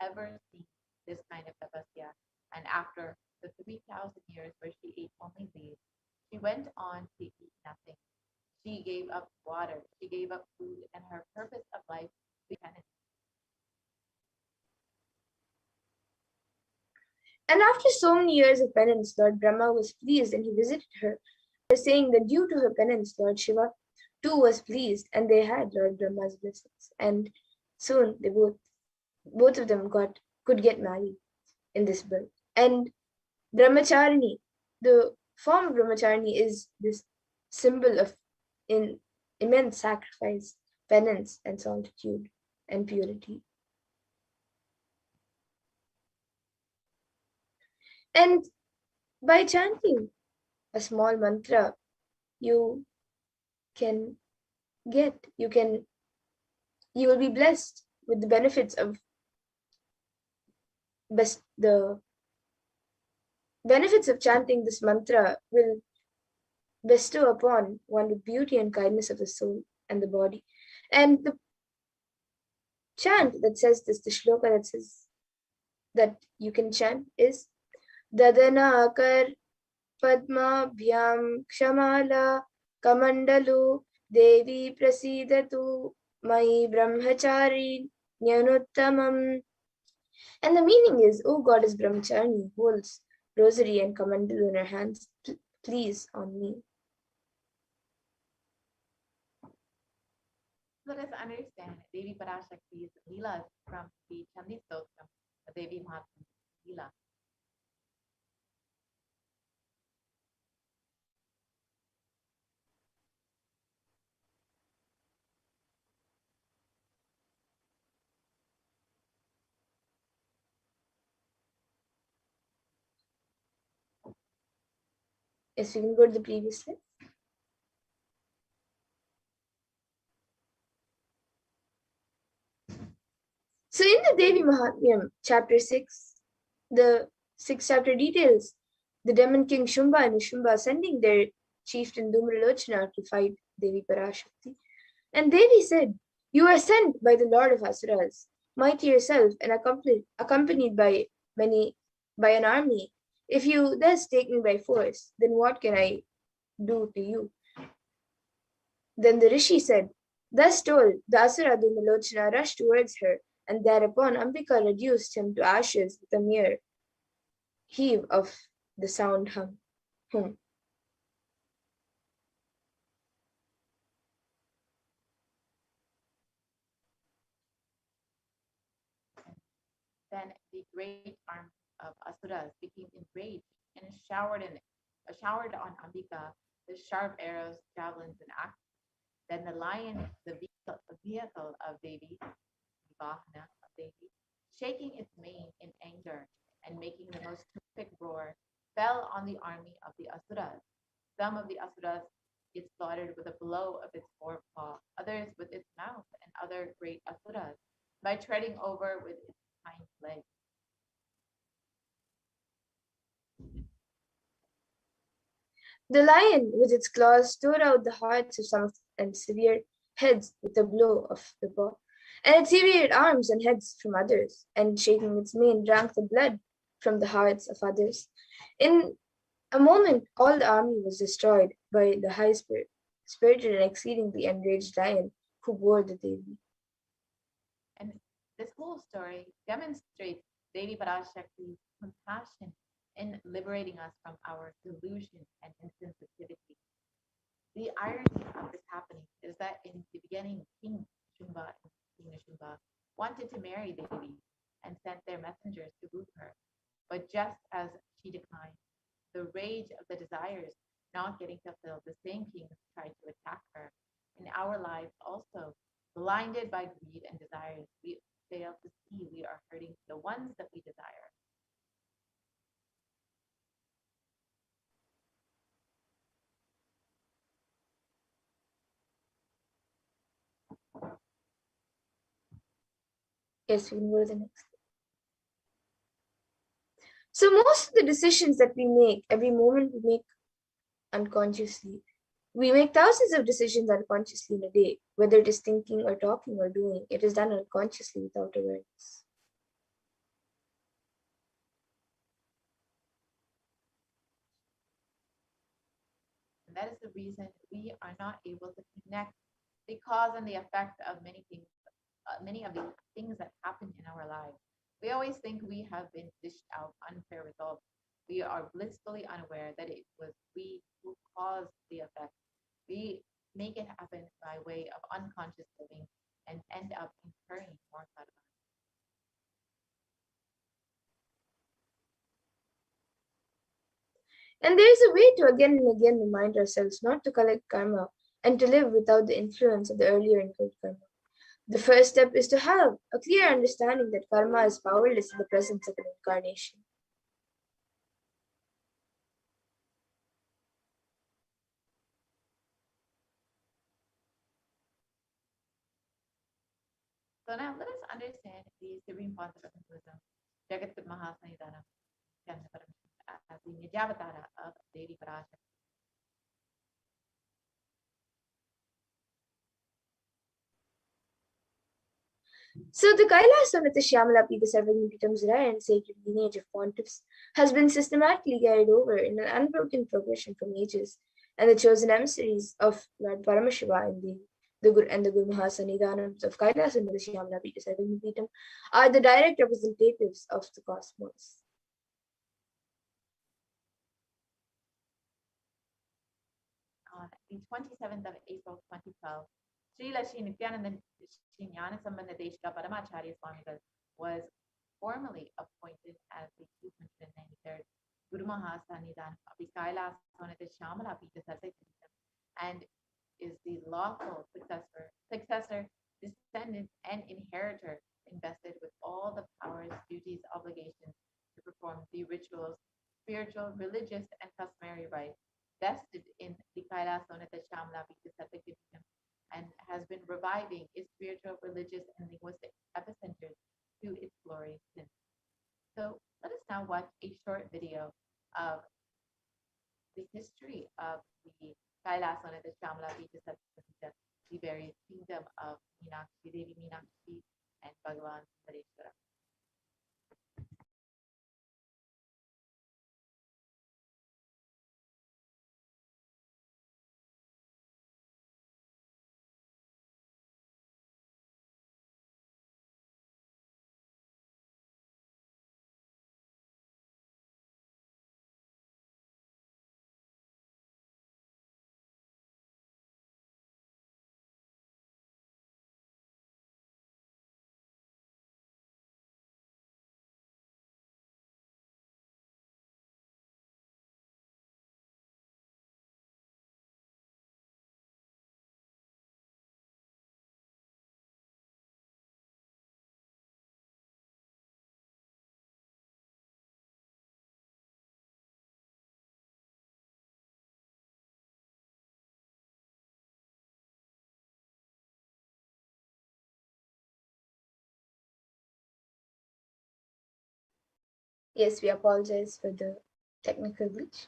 ever seen this kind of tapasya. And after the 3,000 years where she ate only leaves, she went on to eat nothing. She gave up water, she gave up food, and her purpose of life became penance. And after so many years of penance, Lord Brahma was pleased and he visited her, saying that due to her penance, Lord Shiva too was pleased, and they had Lord Brahma's blessings. And soon they both of them could get married in this birth. And Brahmacharini, the form of Brahmacharini is this symbol of in immense sacrifice, penance, and solitude and purity. And by chanting a small mantra, you can you can, you will be blessed with the benefits of the benefits of chanting this mantra will bestow upon one the beauty and kindness of the soul and the body. And the chant that says this, the shloka that says that you can chant is Dadanakar Padmabhyam Kshamala Kamandalu Devi Prasidatu Mai Brahmachari Nyanuttamam. And the meaning is, O goddess Brahmachari holds rosary and kamandalu in her hands, please on me. Let us understand Devi Parashakti's Leelas from the Chandi Stotram, the Devi Mahatma Leela. Yes, we can go to the previous slide. So in the Devi Mahatmyam, chapter 6, the 6th chapter details the demon king Shumba and Nishumba sending their chieftain Dhumralochana to fight Devi Parashakti. And Devi said, "You are sent by the Lord of Asuras, mighty yourself and accompanied by an army. If you thus take me by force, then what can I do to you?" Then the Rishi said, thus told, the Asura Dhumalochana rushed towards her, and thereupon Ambika reduced him to ashes with a mere heave of the sound hum. Then the great army of Asuras became enraged and showered on Ambika the sharp arrows, javelins, and axes. Then the lion, the vehicle of Devi, the Vahana of Devi, shaking its mane in anger and making the most terrific roar, fell on the army of the Asuras. Some of the Asuras it slaughtered with a blow of its forepaw, others with its mouth, and other great Asuras by treading over with its hind legs. The lion, with its claws, tore out the hearts of some and severed heads with a blow of the paw, and it severed arms and heads from others, and shaking its mane, drank the blood from the hearts of others. In a moment, all the army was destroyed by the spirited and exceedingly enraged lion who bore the Devi. And this whole story demonstrates Devi Parashakti's compassion in liberating us from our delusion and insensitivity. The irony of this happening is that in the beginning, King Shumba and Queen Shumba wanted to marry Devi and sent their messengers to woo her. But just as she declined, the rage of the desires not getting fulfilled, the same kings tried to attack her. In our lives also, blinded by greed and desires, we fail to see we are hurting the ones that we desire. Yes, we can go to the next. So most of the decisions that we make, every moment we make unconsciously. We make thousands of decisions unconsciously in a day, whether it is thinking or talking or doing. It is done unconsciously without awareness. And that is the reason we are not able to connect the cause and the effect of many of the things that happen in our lives. We always think we have been dished out unfair results. We are blissfully unaware that it was we who caused the effect. We make it happen by way of unconscious living and end up incurring more karma. And there is a way to again and again remind ourselves not to collect karma and to live without the influence of the earlier incurred karma. The first step is to have a clear understanding that karma is powerless in the presence of an incarnation. So now let us understand the supreme concept of Hinduism, Jagat Mahasanidana, as the Nijavatara of Devi Parashakti. So the Kailasa'S Shyamala Pita Sarvagnipitam's rare and sacred lineage of pontiffs has been systematically carried over in an unbroken progression from ages, and the chosen emissaries of Lord Paramashiva and the Guru Mahasanidhanams of Kailasa'S Shyamala Pita Sarvagnipitam are the direct representatives of the cosmos. On the 27th of April 2012, Sri Lashi Nithyananda Deshka Paramacharya Swamigal was formally appointed as the 293rd Guru Mahasannidhan of the Kailasa'S Shamala Pita Sarvagnipitam and is the lawful successor, descendant, and inheritor invested with all the powers, duties, obligations to perform the rituals, spiritual, religious, and customary rites vested in the Kailasa'S Shamla Vidyasattakirtam and has been reviving its spiritual, religious, and linguistic epicenters to its glory since. So let us now watch a short video of the history of the Kailasa'S Shamla Vidyasattakirtam, the various kingdom of Meenakshi, Devi Meenakshi, and Bhagavan Sundareshwara. Yes, we apologize for the technical glitch.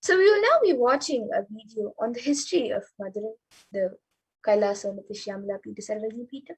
So we will now be watching a video on the history of Madurai, the Kailasa'S Shyamala Pita Sarvagnipitam.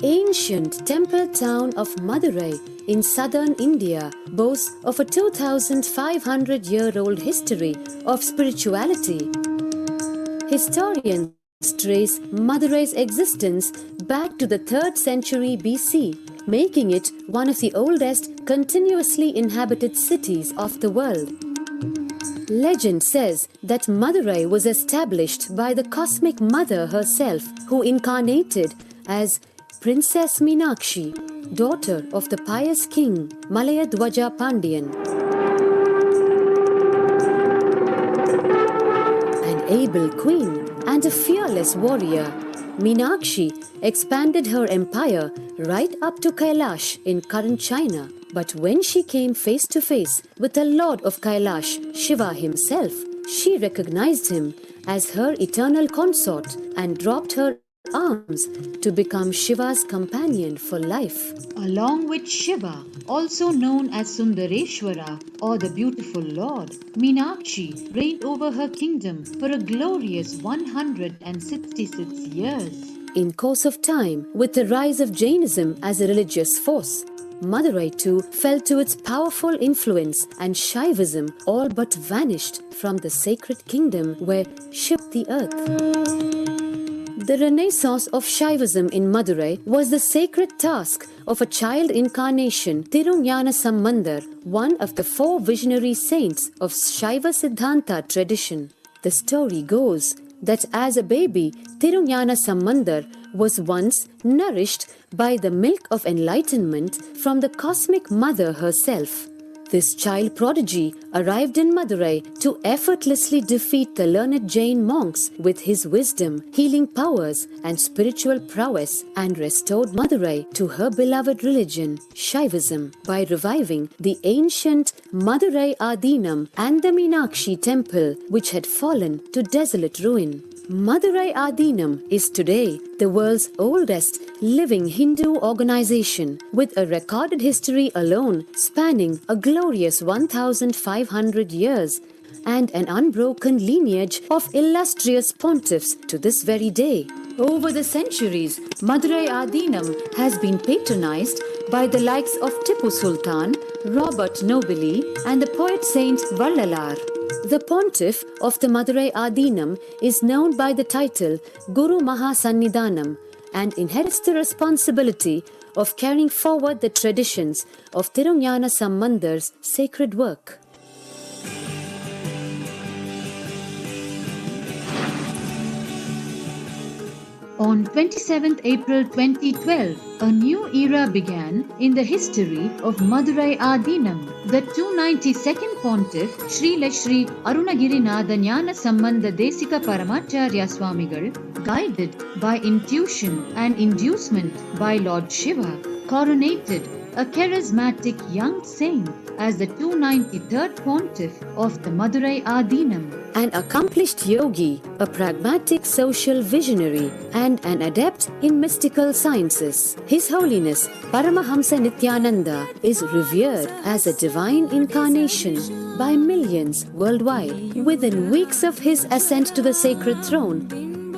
Ancient temple town of Madurai in southern India boasts of a 2,500-year-old history of spirituality. Historians trace Madurai's existence back to the 3rd century BC, making it one of the oldest continuously inhabited cities of the world. Legend says that Madurai was established by the cosmic mother herself, who incarnated as Princess Meenakshi, daughter of the pious king Malayadwaja Pandian. An able queen and a fearless warrior, Meenakshi expanded her empire right up to Kailash in current China. But when she came face to face with the Lord of Kailash, Shiva himself, she recognized him as her eternal consort and dropped her arms to become Shiva's companion for life. Along with Shiva, also known as Sundareshwara or the Beautiful Lord, Meenakshi reigned over her kingdom for a glorious 166 years. In course of time, with the rise of Jainism as a religious force, Madurai too fell to its powerful influence, and Shaivism all but vanished from the sacred kingdom where shook the earth. The renaissance of Shaivism in Madurai was the sacred task of a child incarnation, Tirunjana Sambandar, one of the 4 visionary saints of Shaiva Siddhanta tradition. The story goes that as a baby, Tirunjana Sambandar was once nourished by the milk of enlightenment from the cosmic mother herself. This child prodigy arrived in Madurai to effortlessly defeat the learned Jain monks with his wisdom, healing powers, and spiritual prowess, and restored Madurai to her beloved religion, Shaivism, by reviving the ancient Madurai Adinam and the Meenakshi temple, which had fallen to desolate ruin. Madurai Adinam is today the world's oldest living Hindu organization, with a recorded history alone spanning a glorious 1,500 years and an unbroken lineage of illustrious pontiffs to this very day. Over the centuries, Madurai Adinam has been patronized by the likes of Tipu Sultan, Robert Nobili, and the poet saint Vallalar. The pontiff of the Madurai Adinam is known by the title Guru Mahasannidhanam and inherits the responsibility of carrying forward the traditions of Tirunjana Sambandar's sacred work. On 27th April 2012, a new era began in the history of Madurai Adinam. The 292nd Pontiff, Sri Lashri Arunagirinatha Jnana Sambandha Desika Paramacharya Swamigal, guided by intuition and inducement by Lord Shiva, coronated a charismatic young saint as the 293rd Pontiff of the Madurai Adinam. An accomplished yogi, a pragmatic social visionary, and an adept in mystical sciences, His Holiness Paramahamsa Nithyananda is revered as a divine incarnation by millions worldwide. Within weeks of his ascent to the sacred throne,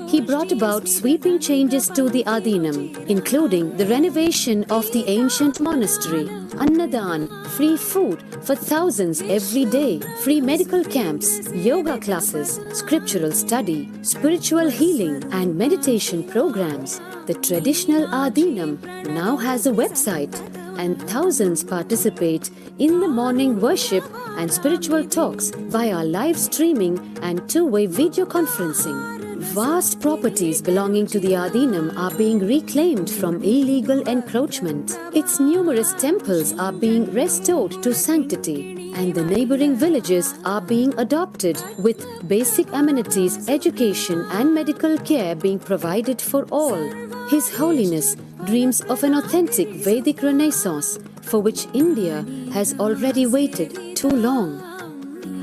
he brought about sweeping changes to the Adinam, including the renovation of the ancient monastery, Annadan, free food for thousands every day, free medical camps, yoga classes, scriptural study, spiritual healing, and meditation programs. The traditional Adinam now has a website, and thousands participate in the morning worship and spiritual talks via live streaming and two-way video conferencing. Vast properties belonging to the Adinam are being reclaimed from illegal encroachment. Its numerous temples are being restored to sanctity, and the neighboring villages are being adopted with basic amenities, education, and medical care being provided for all. His Holiness dreams of an authentic Vedic Renaissance for which India has already waited too long.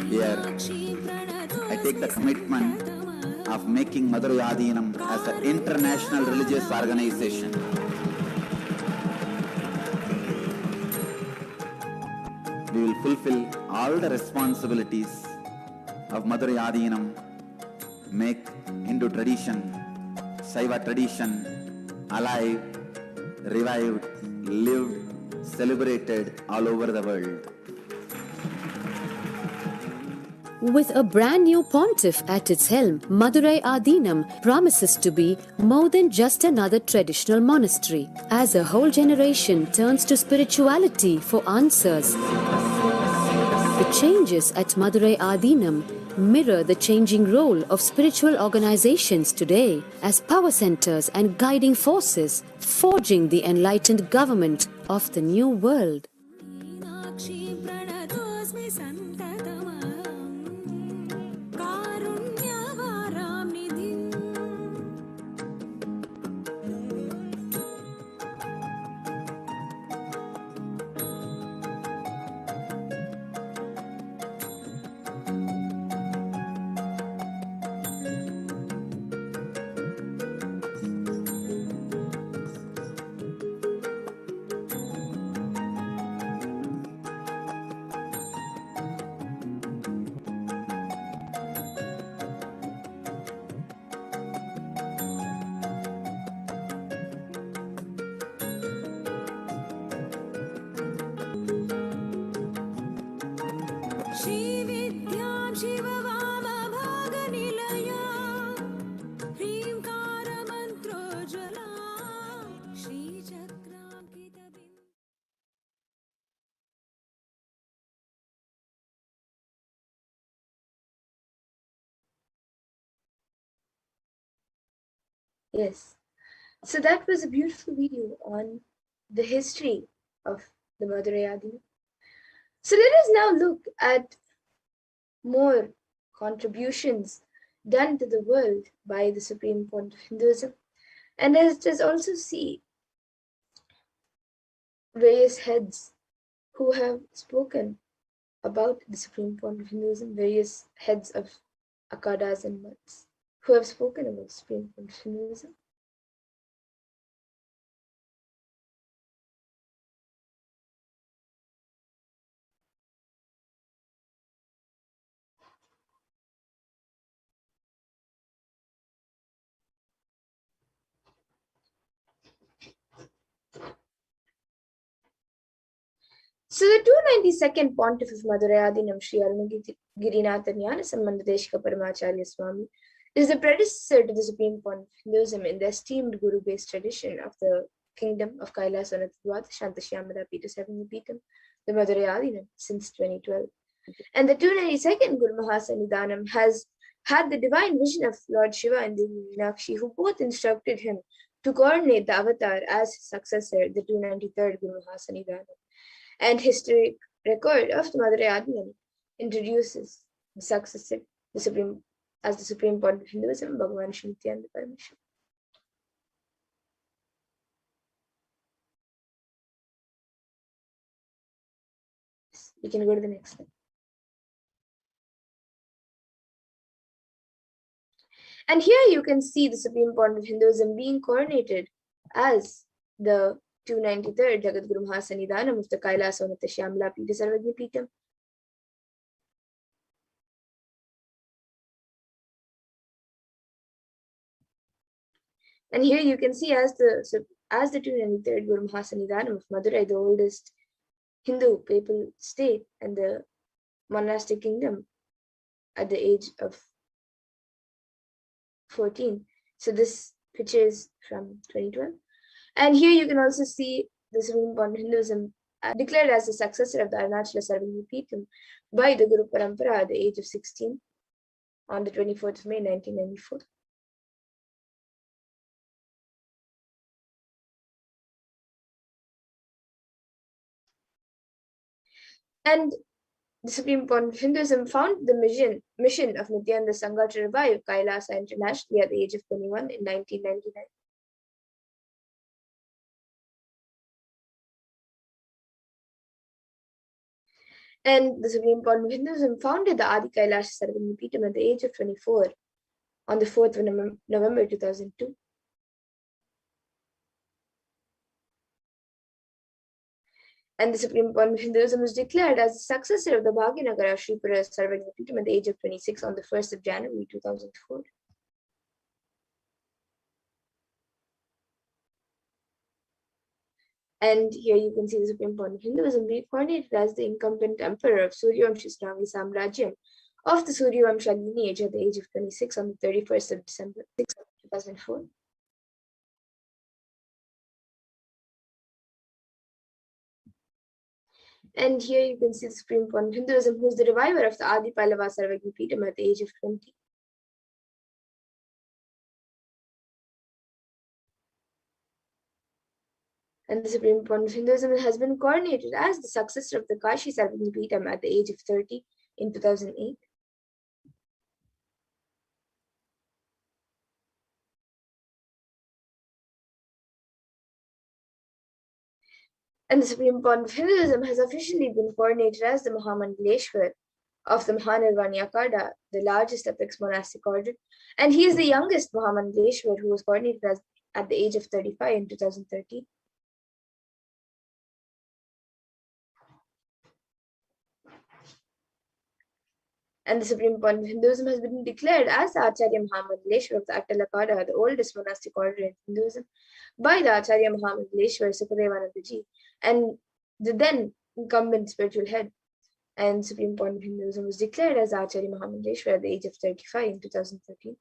Here, I take the commitment of making Madurai Adinam as an international religious organization. We will fulfill all the responsibilities of Madurai Adinam, make Hindu tradition, Saiva tradition alive revived, lived, celebrated all over the world. With a brand new pontiff at its helm, Madurai Adinam promises to be more than just another traditional monastery. As a whole generation turns to spirituality for answers, the changes at Madurai Adinam mirror the changing role of spiritual organizations today as power centers and guiding forces, forging the enlightened government of the new world. Yes. So that was a beautiful video on the history of the Madurai Adinam. So let us now look at more contributions done to the world by the Supreme Pontiff of Hinduism. And let us also see various heads who have spoken about the Supreme Pontiff of Hinduism, various heads of Akhadas and Mats who have spoken about Supreme Pontiff of Hinduism. So the 292nd Pontiff of Madurai Adinam Sri Arunagirinath Nithyananda Paramacharya Swami is the predecessor to the Supreme Pontiff of Hinduism in the esteemed Guru-based tradition of the Kingdom of Kailasa'S Shantashyamadha Pita Sarvangapitam, the Madurai Adinam, since 2012. And the 292nd Guru Mahasannidhanam has had the divine vision of Lord Shiva and Devi Meenakshi, who both instructed him to coordinate the avatar as his successor, the 293rd Guru Mahasannidhanam. And historic record of the Madurai Adinam introduces the successor, the Supreme Pontiff of Hinduism, Bhagavan Shri Nithyananda Paramashivam. We can go to the next slide. And here you can see the Supreme Pontiff of Hinduism being coronated as the 293rd Jagadguru Mahasannidhanam of the Kailasa'S Pita Sarvangapitam. And here you can see as the 293rd Guru Mahasannidhanam of Madurai, the oldest Hindu papal state and the monastic kingdom at the age of 14. So this picture is from 2012. And here you can also see the Supreme Pontiff of Hinduism declared as the successor of the Arunachala Sarvangapitam by the Guru Parampara at the age of 16 on the 24th of May 1994. And the Supreme Pontiff of Hinduism found the mission of Nityananda Sangha to revive Kailasa internationally at the age of 21 in 1999. And the Supreme Pontiff of Hinduism founded the Adi Kailash Sarvangapitam at the age of 24 on the 4th of November 2002. And the Supreme Pontiff of Hinduism was declared as the successor of the Bhagyanagar Sripura Sarvangapitam at the age of 26 on the 1st of January 2004. And here you can see the Supreme Court of Hinduism reincarnated as the incumbent emperor of Suryavamsha Samrajyam of the Suryavamsha lineage at the age of 26 on the 31st of December 2004. And here you can see the Supreme Court of Hinduism, who is the reviver of the Adi Pallava Sarvagya Peetham at the age of 20. And the Supreme Court of Hinduism has been coronated as the successor of the Kashi Sarvagya Peetham at the age of 30 in 2008. And the Supreme Court of Hinduism has officially been coronated as the Mahamandaleshwar of the Mahanirvani Akada, the largest apex monastic order. And he is the youngest Mahamandaleshwar who was coronated at the age of 35 in 2013. And the Supreme Court of Hinduism has been declared as the Acharya Mahamandaleshwar of the Attalakada, the oldest monastic order in Hinduism, by the Acharya Mahamandaleshwar Sukadevanandaji, and the then incumbent spiritual head. And Supreme Court of Hinduism was declared as Acharya Mahamandaleshwar at the age of 35 in 2013.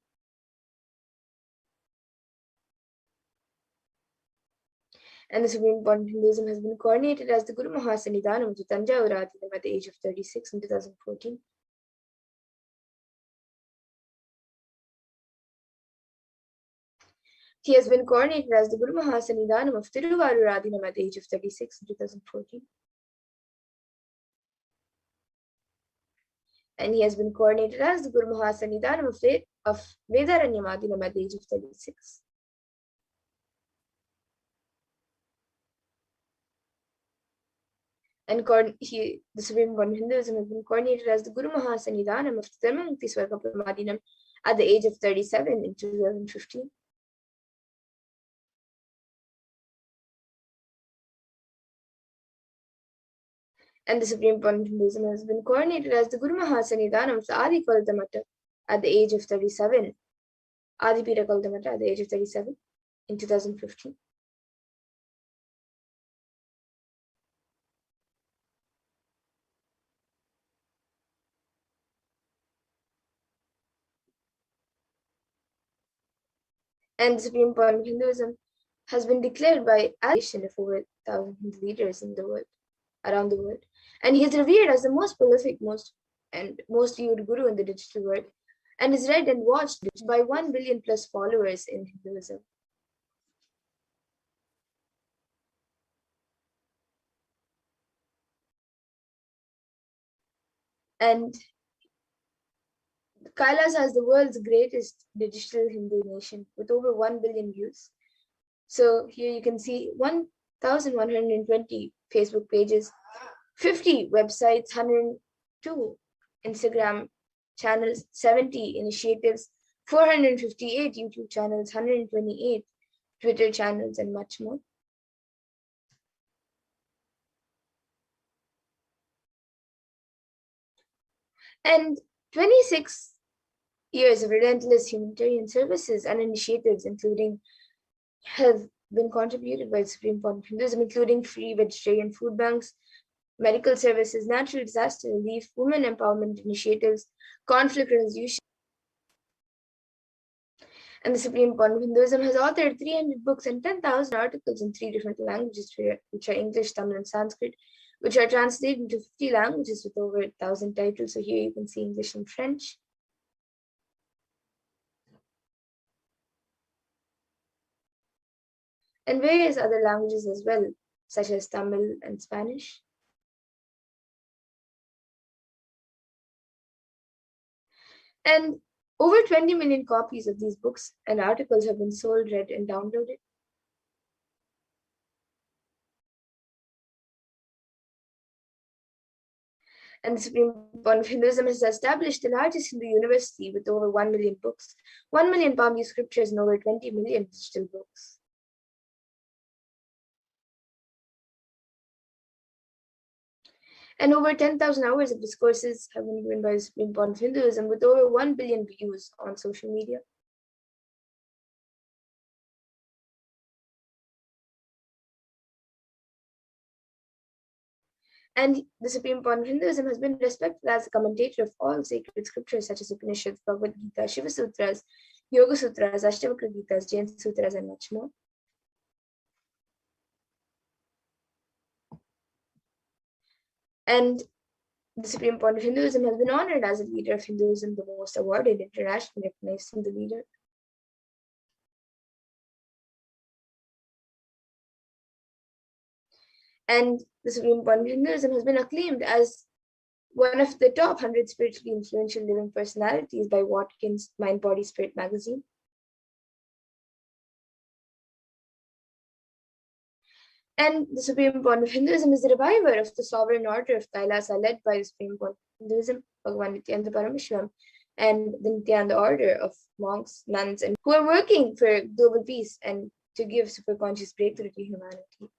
And the Supreme Court of Hinduism has been coronated as the Guru Mahasannidhanam of the Tanjavur Adinam at the age of 36 in 2014. He has been coronated as the Guru Mahasannidhanam of Tiruvarur Adinam at the age of 36 in 2014. And he has been coronated as the Guru Mahasannidhanam of Vedaranyam Adinam at the age of 36. And the Supreme Court of Hinduism has been coronated as the Guru Mahasannidhanam of Dharmamukti Swargapuram Adinam at the age of 37 in 2015. And the Supreme Court of Hinduism has been coronated as the Guru Mahasannidhanam of the Adi Koldamata at the age of 37, Adi Pira Koldamata at the age of 37 in 2015. And the Supreme Court of Hinduism has been declared by adulation of over 1,000 Hindu leaders in the world, around the world. And he is revered as the most prolific, most viewed guru in the digital world, and is read and watched by 1 billion plus followers in Hinduism. And Kailasa'S is the world's greatest digital Hindu nation with over 1 billion views. So here you can see 1,120 Facebook pages, 50 websites, 102 Instagram channels, 70 initiatives, 458 YouTube channels, 128 Twitter channels, and much more. And 26 years of relentless humanitarian services and initiatives, including, have been contributed by the Supreme Court of Hinduism, including free vegetarian food banks, medical services, natural disaster relief, women empowerment initiatives, conflict resolution. And the Supreme Court of Hinduism has authored 300 books and 10,000 articles in 3 different languages, which are English, Tamil, and Sanskrit, which are translated into 50 languages with over 1,000 titles. So here you can see English and French. And various other languages as well, such as Tamil and Spanish. And over 20 million copies of these books and articles have been sold, read, and downloaded. And the Supreme Court of Hinduism has established the largest Hindu university with over 1 million books, 1 million Pali scriptures, and over 20 million digital books. And over 10,000 hours of discourses have been given by the Supreme Court of Hinduism with over 1 billion views on social media. And the Supreme Point of Hinduism has been respected as a commentator of all sacred scriptures such as Upanishads, Bhagavad Gita, Shiva Sutras, Yoga Sutras, Ashtavakra Gitas, Jain Sutras, and much more. And the Supreme Point of Hinduism has been honored as a leader of Hinduism, the most awarded internationally recognized Hindu leader. And the Supreme Point of Hinduism has been acclaimed as one of the top 100 spiritually influential living personalities by Watkins Mind Body Spirit magazine. And the Supreme Point of Hinduism is the reviver of the sovereign order of Kailasa, led by the Supreme Point of Hinduism, Bhagavan Nithyananda Paramashivam, and the Nithyananda order of monks, nuns, and who are working for global peace and to give superconscious breakthrough to humanity.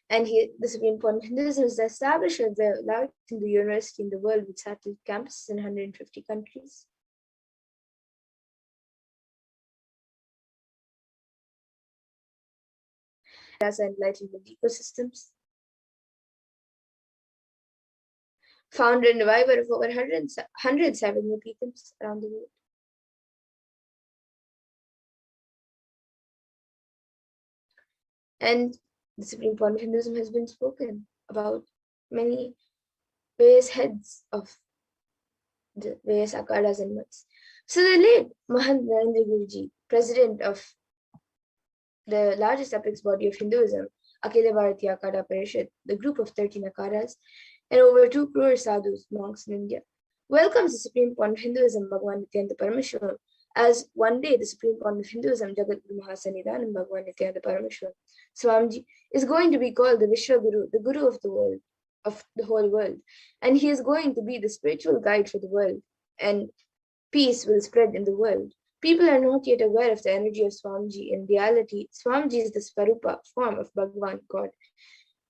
And the Supreme Point of Hinduism is the establisher of the largest Hindu university in the world with satellite campuses in 150 countries. As enlightenment ecosystems. Founder and reviver of over 107 new beacons around the world. And the Supreme Point of Hinduism has been spoken about many various heads of the various akhadas and mats. So the late Mahant Narendra Guruji, president of the largest apex body of Hinduism, Akhila Bharatiya Akhada Parishad, the group of 13 akhadas, and over 2 crore sadhus, monks in India, welcomes the Supreme Point of Hinduism, Bhagavan Nithyananda Paramashivam, as one day the Supreme Point of Hinduism, Jagat Guru Mahasannidhanam Bhagavan Nithyananda Paramashivam, Swamiji, is going to be called the Vishwa Guru, the Guru of the world, of the whole world. And he is going to be the spiritual guide for the world, and peace will spread in the world. People are not yet aware of the energy of Swamiji. In reality, Swamiji is the Svarupa form of Bhagavan, God.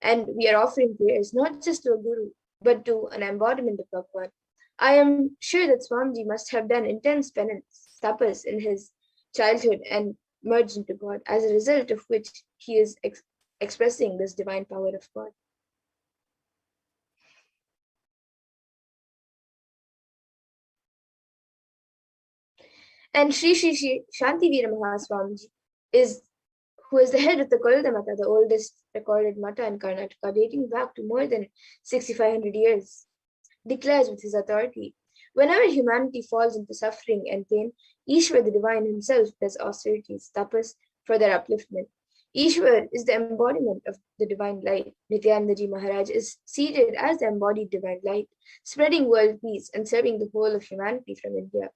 And we are offering prayers not just to a guru, but to an embodiment of Bhagavan. I am sure that Swamiji must have done intense penance, tapas in his childhood and merged into God, as a result of which he is expressing this divine power of God. And Sri Shantivira Mahaswamiji who is the head of the Kolda Mata, the oldest recorded Mata in Karnataka, dating back to more than 6,500 years, declares with his authority, whenever humanity falls into suffering and pain, Ishwar the Divine himself does austerities, tapas, for their upliftment. Ishwar is the embodiment of the divine light. Nityanandaji Maharaj is seated as the embodied divine light, spreading world peace and serving the whole of humanity from India.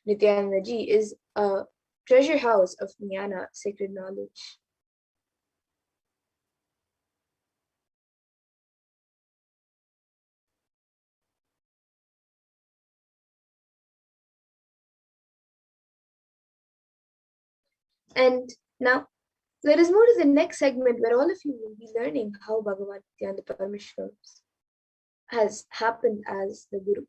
Nityanandaji is a treasure house of jnana, sacred knowledge. And now, let us move to the next segment where all of you will be learning how Bhagavan Nithyananda Paramashivam has happened as the Guru.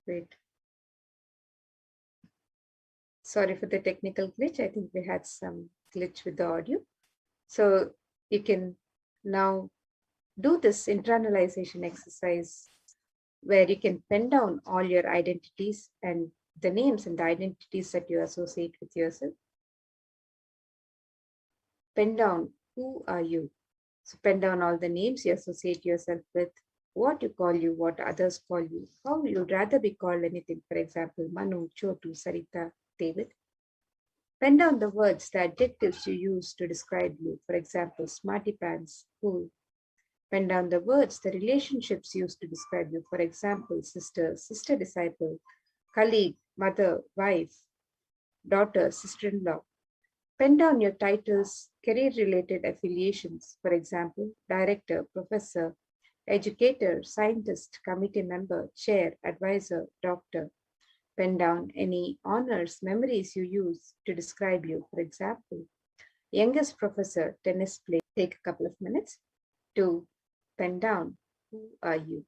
Wait. Sorry for the technical glitch. I think we had some glitch with the audio. So you can now do this internalization exercise where you can pen down all your identities and the names and the identities that you associate with yourself. Pen down who are you. So pen down all the names you associate yourself with, what you call you, what others call you, how you'd rather be called anything. For example, Manu, Chotu, Sarita, David. Pen down the words, the adjectives you use to describe you. For example, smarty pants, cool. Pen down the words, the relationships used to describe you. For example, sister, sister disciple, colleague, mother, wife, daughter, sister-in-law. Pen down your titles, career-related affiliations. For example, director, professor, educator, scientist, committee member, chair, advisor, doctor. Pen down any honors, memories you use to describe you. For example, youngest professor, tennis player. Take a couple of minutes to pen down who are you.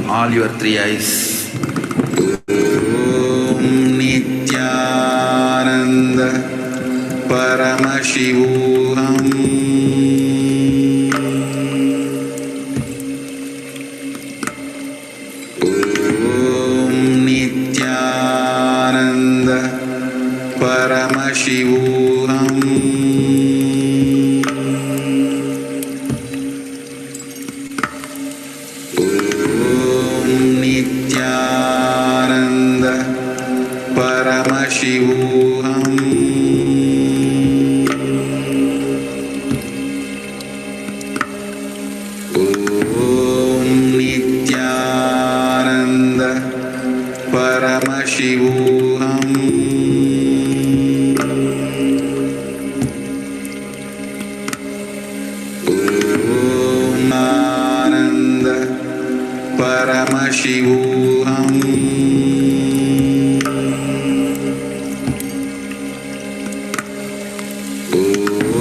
All your three eyes. Om Nithyananda Paramashivoham. Om Nithyananda Paramashivoham. Nithyananda Paramashivoham. Om Nithyananda Paramashivoham. Om Ananda Paramashivoham.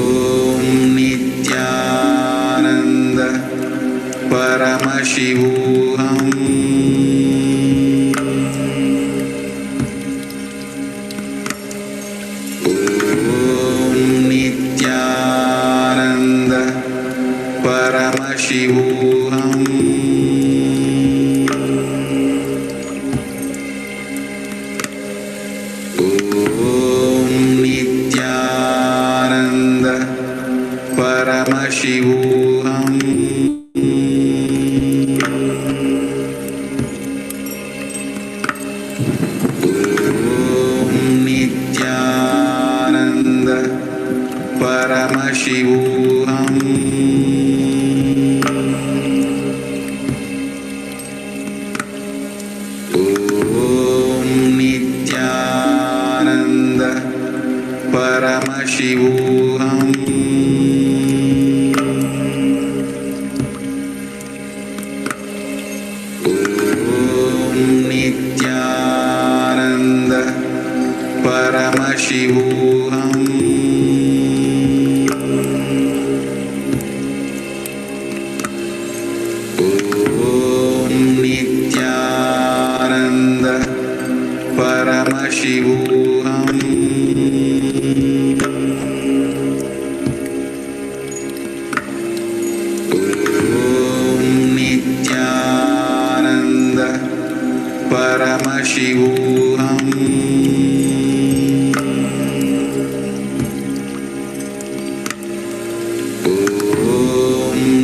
Om Nithyananda Paramashivoham. Om Nithyananda Paramashivoham. Om Nithyananda Paramashivoham. Om Nithyananda Paramashivoham. Om Nithyananda Paramashivoham. Om Nithyananda Paramashivoham. Om Nithyananda Paramashivoham. Nithyananda Paramashivoham.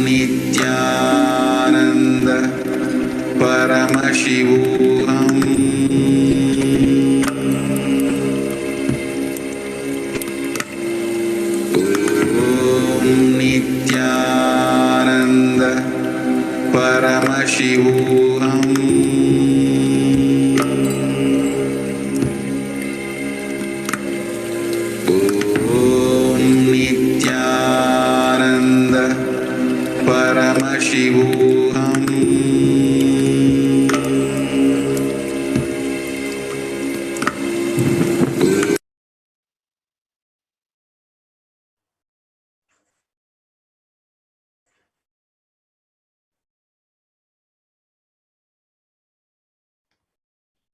Nithyananda Paramashivoham. Nithyananda Paramashivoham. Nithyananda Paramashivoham.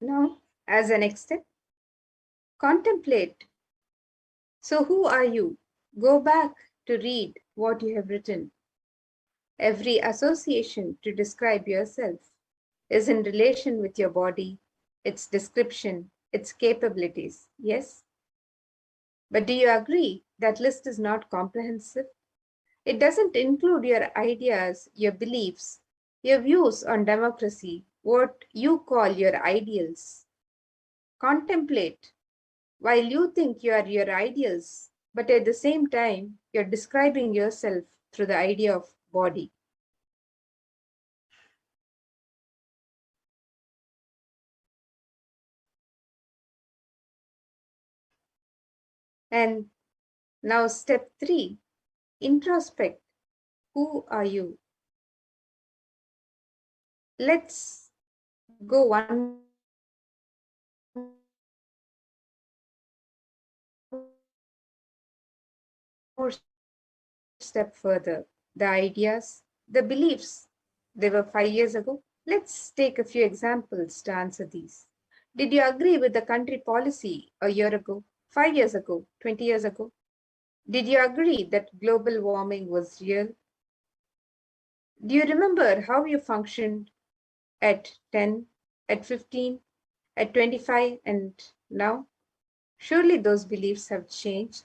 Now, as a next step, contemplate. So, who are you? Go back to read what you have written. Every association to describe yourself is in relation with your body, its description, its capabilities. Yes? But do you agree that list is not comprehensive? It doesn't include your ideas, your beliefs, your views on democracy, what you call your ideals. Contemplate. While you think you are your ideals, but at the same time, you're describing yourself through the idea of body. And now, step 3, introspect. Who are you? Let's go one more step further. The ideas, the beliefs, they were 5 years ago. Let's take a few examples to answer these. Did you agree with the country policy a year ago, 5 years ago, 20 years ago? Did you agree that global warming was real? Do you remember how you functioned at 10, at 15, at 25, and now? Surely those beliefs have changed.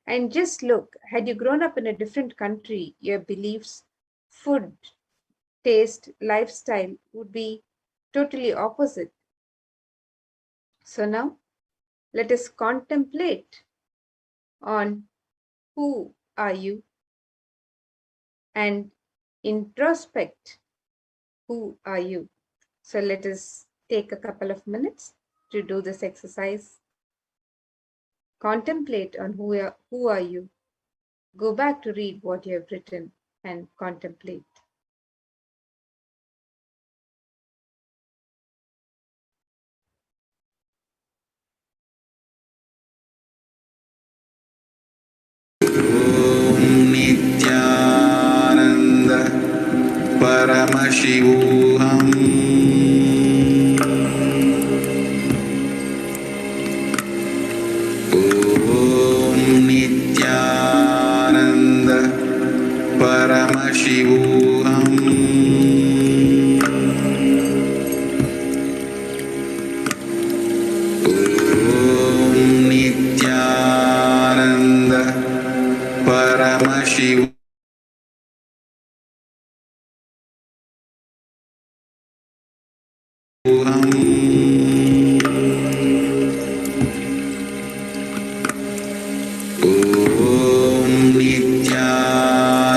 And just look, had you grown up in a different country, your beliefs, food, taste, lifestyle would be totally opposite. So now, let us contemplate on who are you and introspect who are you. So let us take a couple of minutes to do this exercise. Contemplate on who are you. Go back to read what you have written and contemplate. Nithyananda Paramashivoham. Nithyananda Paramashivoham. Nithyananda Paramashivoham.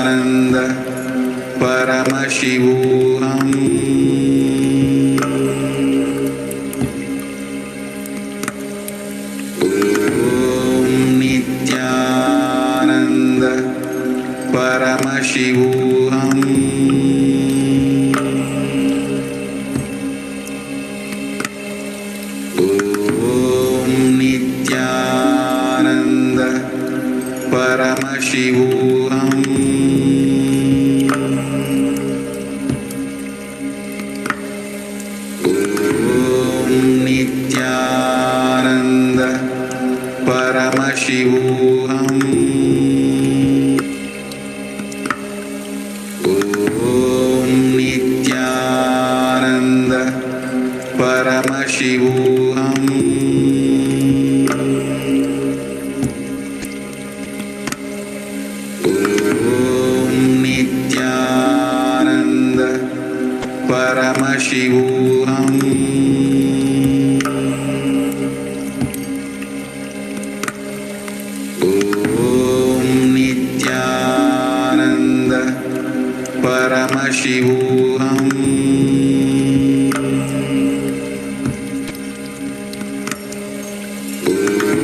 Nithyananda Paramashivoham. Nithyananda Paramashivoham. Nithyananda Paramashivoham. Nithyananda Paramashivoham. Paramashivoham. Om Nithyananda Paramashivoham.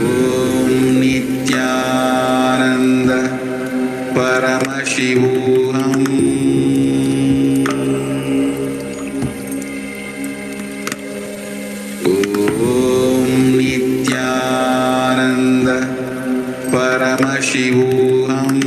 Om Nithyananda Paramashivoham. Om Nithyananda Paramashivoham.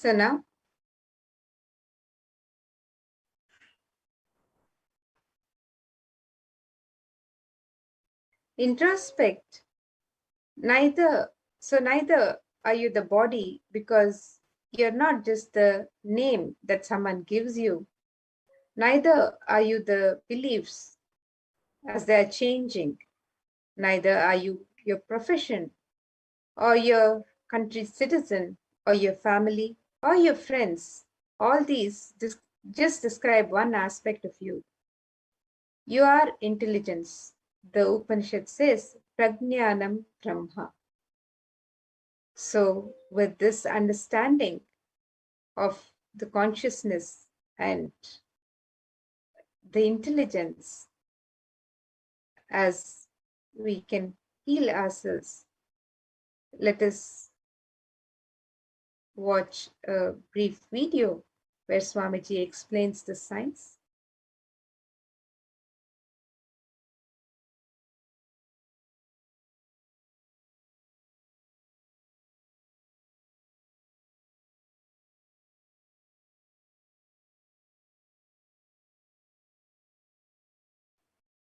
So now, introspect. Neither are you the body, because you're not just the name that someone gives you. Neither are you the beliefs as they are changing. Neither are you your profession or your country's citizen or your family or your friends. All these just describe one aspect of you. You are intelligence. The Upanishad says, Prajnanam Brahma. So, with this understanding of the consciousness and the intelligence, as we can heal ourselves, let us watch a brief video where Swamiji explains the science.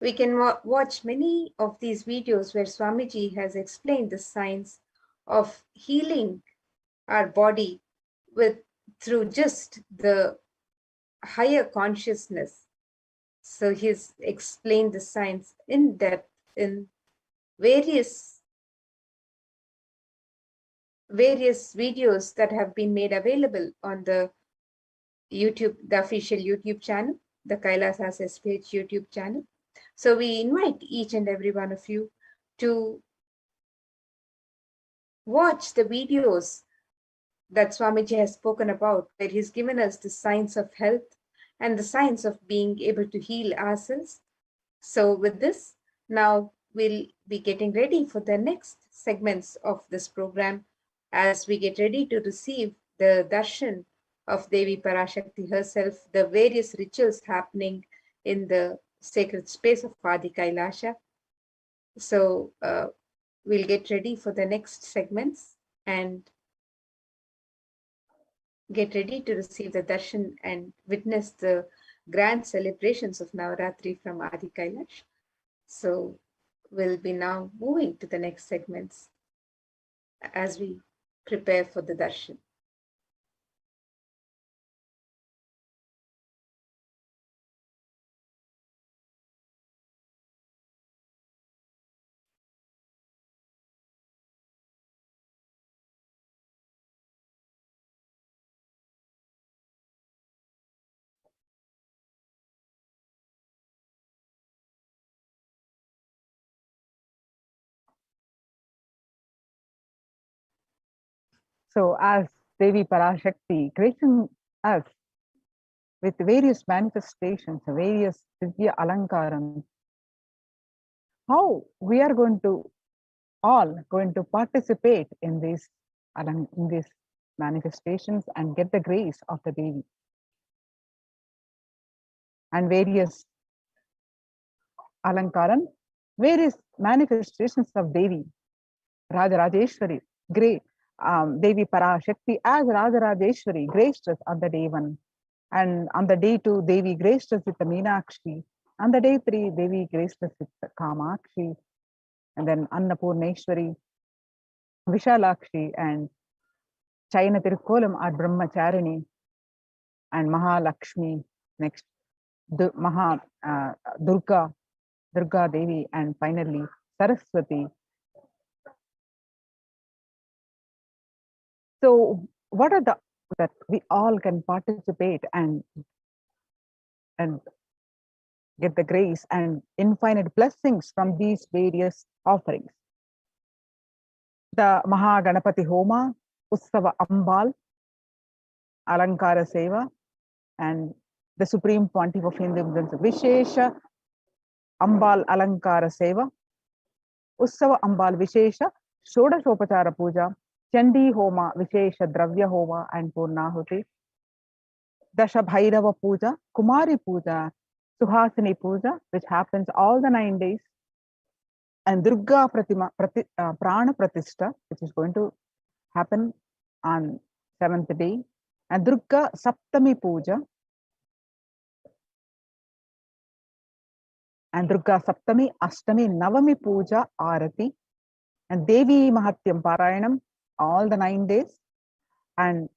We can watch many of these videos where Swamiji has explained the science of healing our body through just the higher consciousness. So he's explained the science in depth in various videos that have been made available on the official YouTube channel, the Kailasa'S HDH YouTube channel. So we invite each and every one of you to watch the videos that Swamiji has spoken about, where he's given us the science of health and the science of being able to heal ourselves. So with this, now we'll be getting ready for the next segments of this program as we get ready to receive the darshan of Devi Parashakti herself, the various rituals happening in the sacred space of Adi Kailasha. So we'll get ready for the next segments and get ready to receive the darshan and witness the grand celebrations of Navaratri from Adi Kailash. So we'll be now moving to the next segments as we prepare for the darshan. So as Devi Parashakti gracing us with various manifestations, various Divya Alankaram, how we are all going to participate in these manifestations and get the grace of the Devi. And various Alankaram, various manifestations of Devi, Rajarajeshwari, great Devi Parashakti as Rajarajeshwari graced us on the day 1. And on the day 2, Devi graced us with the Meenakshi. On the day 3, Devi graced us with the Kamakshi. And then Annapurneshwari, Vishalakshi, and Chayana Tirukkolam are Brahmacharini. and Mahalakshmi, next Durga Devi, and finally Saraswati. So what are the that we all can participate and get the grace and infinite blessings from these various offerings? The Mahaganapati Homa, Utsava Ambal, Alankara Seva, and the Supreme Pontiff of Hinduism, Vishesha Ambal Alankara Seva, Utsava Ambal Vishesha Shodashopachara Puja, Chandi Homa Vishesha Dravya Homa and Purnahuti, Dasha Bhairava Puja, Kumari Puja, Suhasini Puja, which happens all the 9 days, and Durga Prana Pratishta, which is going to happen on 7th day, and Durga Saptami Puja, and Durga Saptami, Ashtami, Navami Puja, Arati, and Devi Mahatyam Parayanam all the 9 days, and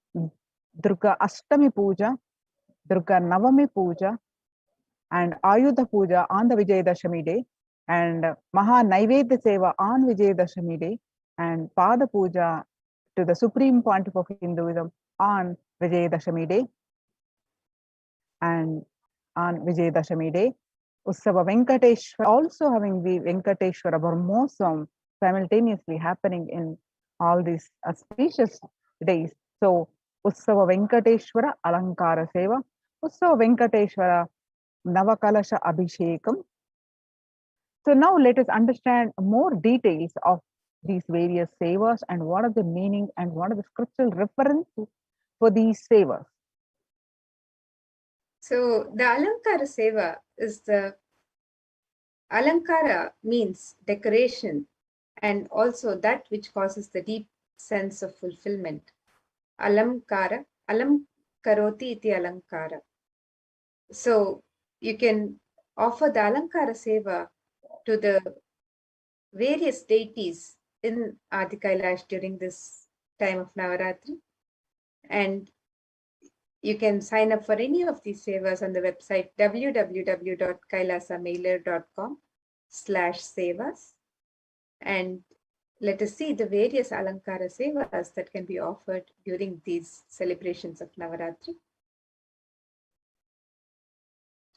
Durga Ashtami Puja, Durga Navami Puja, and Ayudha Puja on the Vijayadashami day, and Maha Naivedya Seva on Vijayadashami day, and Pada Puja to the Supreme Pontiff of Hinduism on Vijayadashami day, and on Vijayadashami day, Utsava Venkateshwara, also having the Venkateshwara Brahmosam simultaneously happening in all these auspicious days. So Utsava Venkateshwara Alankara Seva, Utsava Venkateshwara Navakalasha Abhishekam. So now let us understand more details of these various sevas and what are the meaning and what are the scriptural references for these sevas. So the Alankara Seva is the Alankara means decoration and also that which causes the deep sense of fulfillment. Alamkara, Alam Karoti iti Alankara. So you can offer the Alankara Seva to the various deities in Adi Kailash during this time of Navaratri, and you can sign up for any of these sevas on the website www.kailasamailer.com/sevas, and let us see the various Alankara Sevas that can be offered during these celebrations of Navaratri.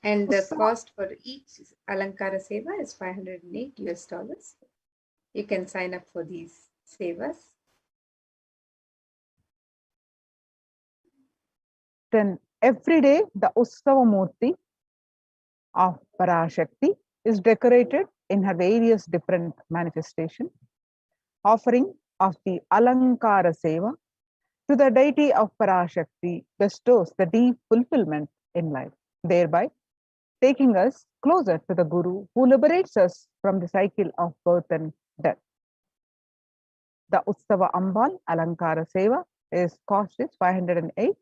And the cost for each Alankara Seva is $508. You can sign up for these sevas. Then every day the Utsava Murti of Parashakti is decorated in her various different manifestations. Offering of the Alankara Seva to the deity of Parashakti bestows the deep fulfillment in life, thereby taking us closer to the Guru who liberates us from the cycle of birth and death. The Utsava Ambal Alankara Seva is cost is $508.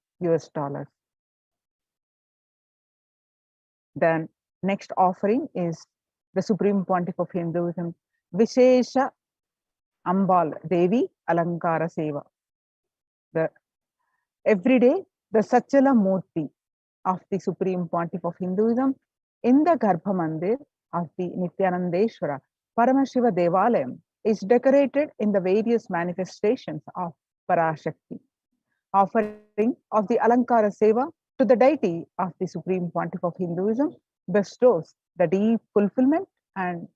Then next offering is the Supreme Pontiff of Hinduism, Vishesha Ambal Devi Alankara Seva. Every day, the Sachala Murti of the Supreme Pontiff of Hinduism in the Garbha Mandir of the Nithyanandeshwara Paramashiva Devalayam is decorated in the various manifestations of Parashakti. Offering of the Alankara Seva to the deity of the Supreme Pontiff of Hinduism bestows the deep fulfillment and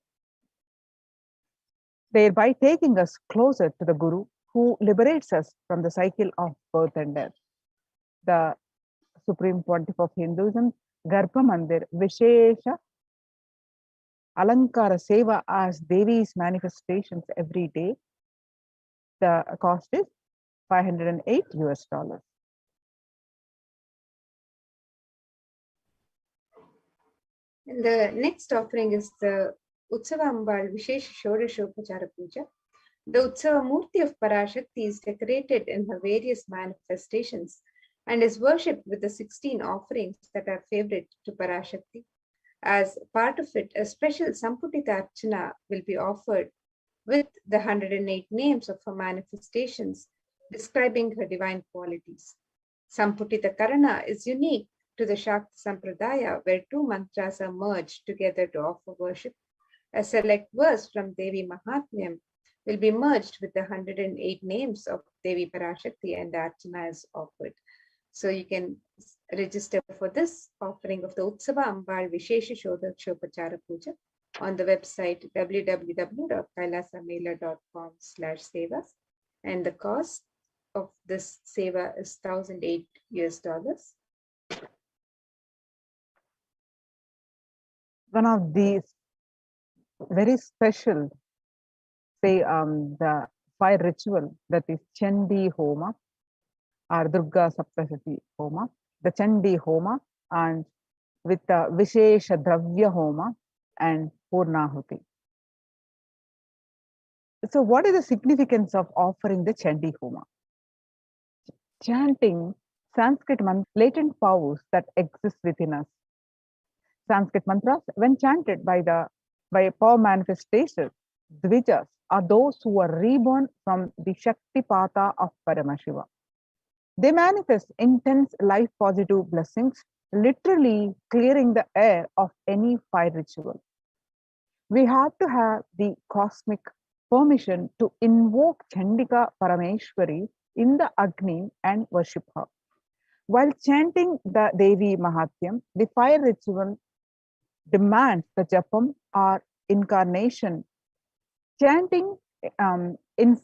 thereby taking us closer to the Guru who liberates us from the cycle of birth and death. The Supreme Pontiff of Hinduism, Garbha Mandir, Vishesha Alankara Seva as Devi's manifestations every day. The cost is $508. And the next offering is the Utsava Ambal Vishesha Shodashopachara Puja. The Utsava Murti of Parashakti is decorated in her various manifestations and is worshipped with the 16 offerings that are favorite to Parashakti. As part of it, a special Samputita Archana will be offered with the 108 names of her manifestations describing her divine qualities. Samputita Karana is unique to the Shakti Sampradaya, where two mantras are merged together to offer worship. A select verse from Devi Mahatmyam will be merged with the 108 names of Devi Parashakti, and the Archana is offered. So you can register for this offering of the Utsava Ambal Vishesha Shodakshopachara Puja on the website www.kailasamela.com/sevas, and the cost of this seva is $1,008. One of these very special, say, the fire ritual, that is Chandi Homa or Durga Saptasati Homa, the Chandi Homa, and with the Vishesha Dravya Homa and Purnahuti. So what is the significance of offering the Chandi Homa? Chanting Sanskrit mantras, latent powers that exist within us. Sanskrit mantras, when chanted by power manifestations, Dvijas, are those who are reborn from the Shaktipata of Paramashiva. They manifest intense life positive blessings, literally clearing the air of any fire ritual. We have to have the cosmic permission to invoke Chandika Parameshwari in the Agni and worship her. While chanting the Devi Mahatyam, the fire ritual demands the Japam or incarnation. Chanting in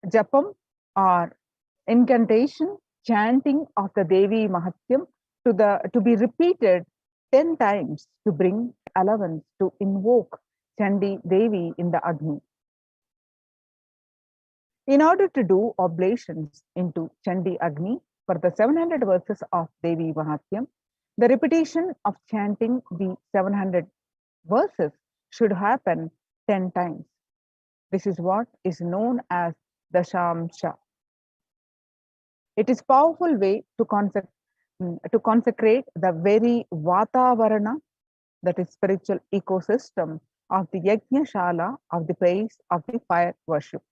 Japam or incantation, chanting of the Devi Mahatyam to be repeated 10 times to bring allowance to invoke Chandi Devi in the Agni. In order to do oblations into Chandi Agni for the 700 verses of Devi Mahatyam, the repetition of chanting the 700 verses should happen 10 times. This is what is known as Dashamsha. It is a powerful way to consecrate the very Vatavarana, that is spiritual ecosystem of the Yajna Shala of the place of the fire worship.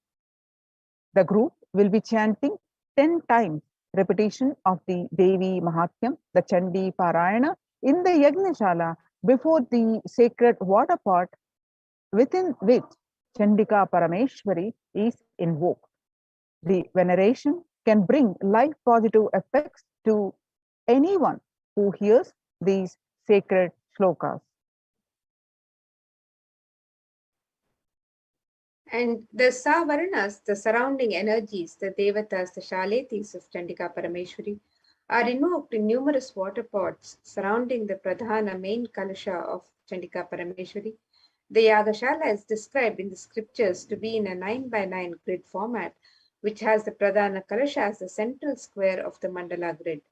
The group will be chanting 10 times repetition of the Devi Mahatyam, the Chandi Parayana, in the Yajna Shala before the sacred water pot within which Chandika Parameshwari is invoked. The veneration can bring life positive effects to anyone who hears these sacred shlokas. And the Savaranas, the surrounding energies, the Devatas, the Shaletis of Chandika Parameshwari, are invoked in numerous water pots surrounding the Pradhana main Kalasha of Chandika Parameshwari. The Yagashala is described in the scriptures to be in a 9x9 grid format, which has the Pradhana Kalasha as the central square of the Mandala grid.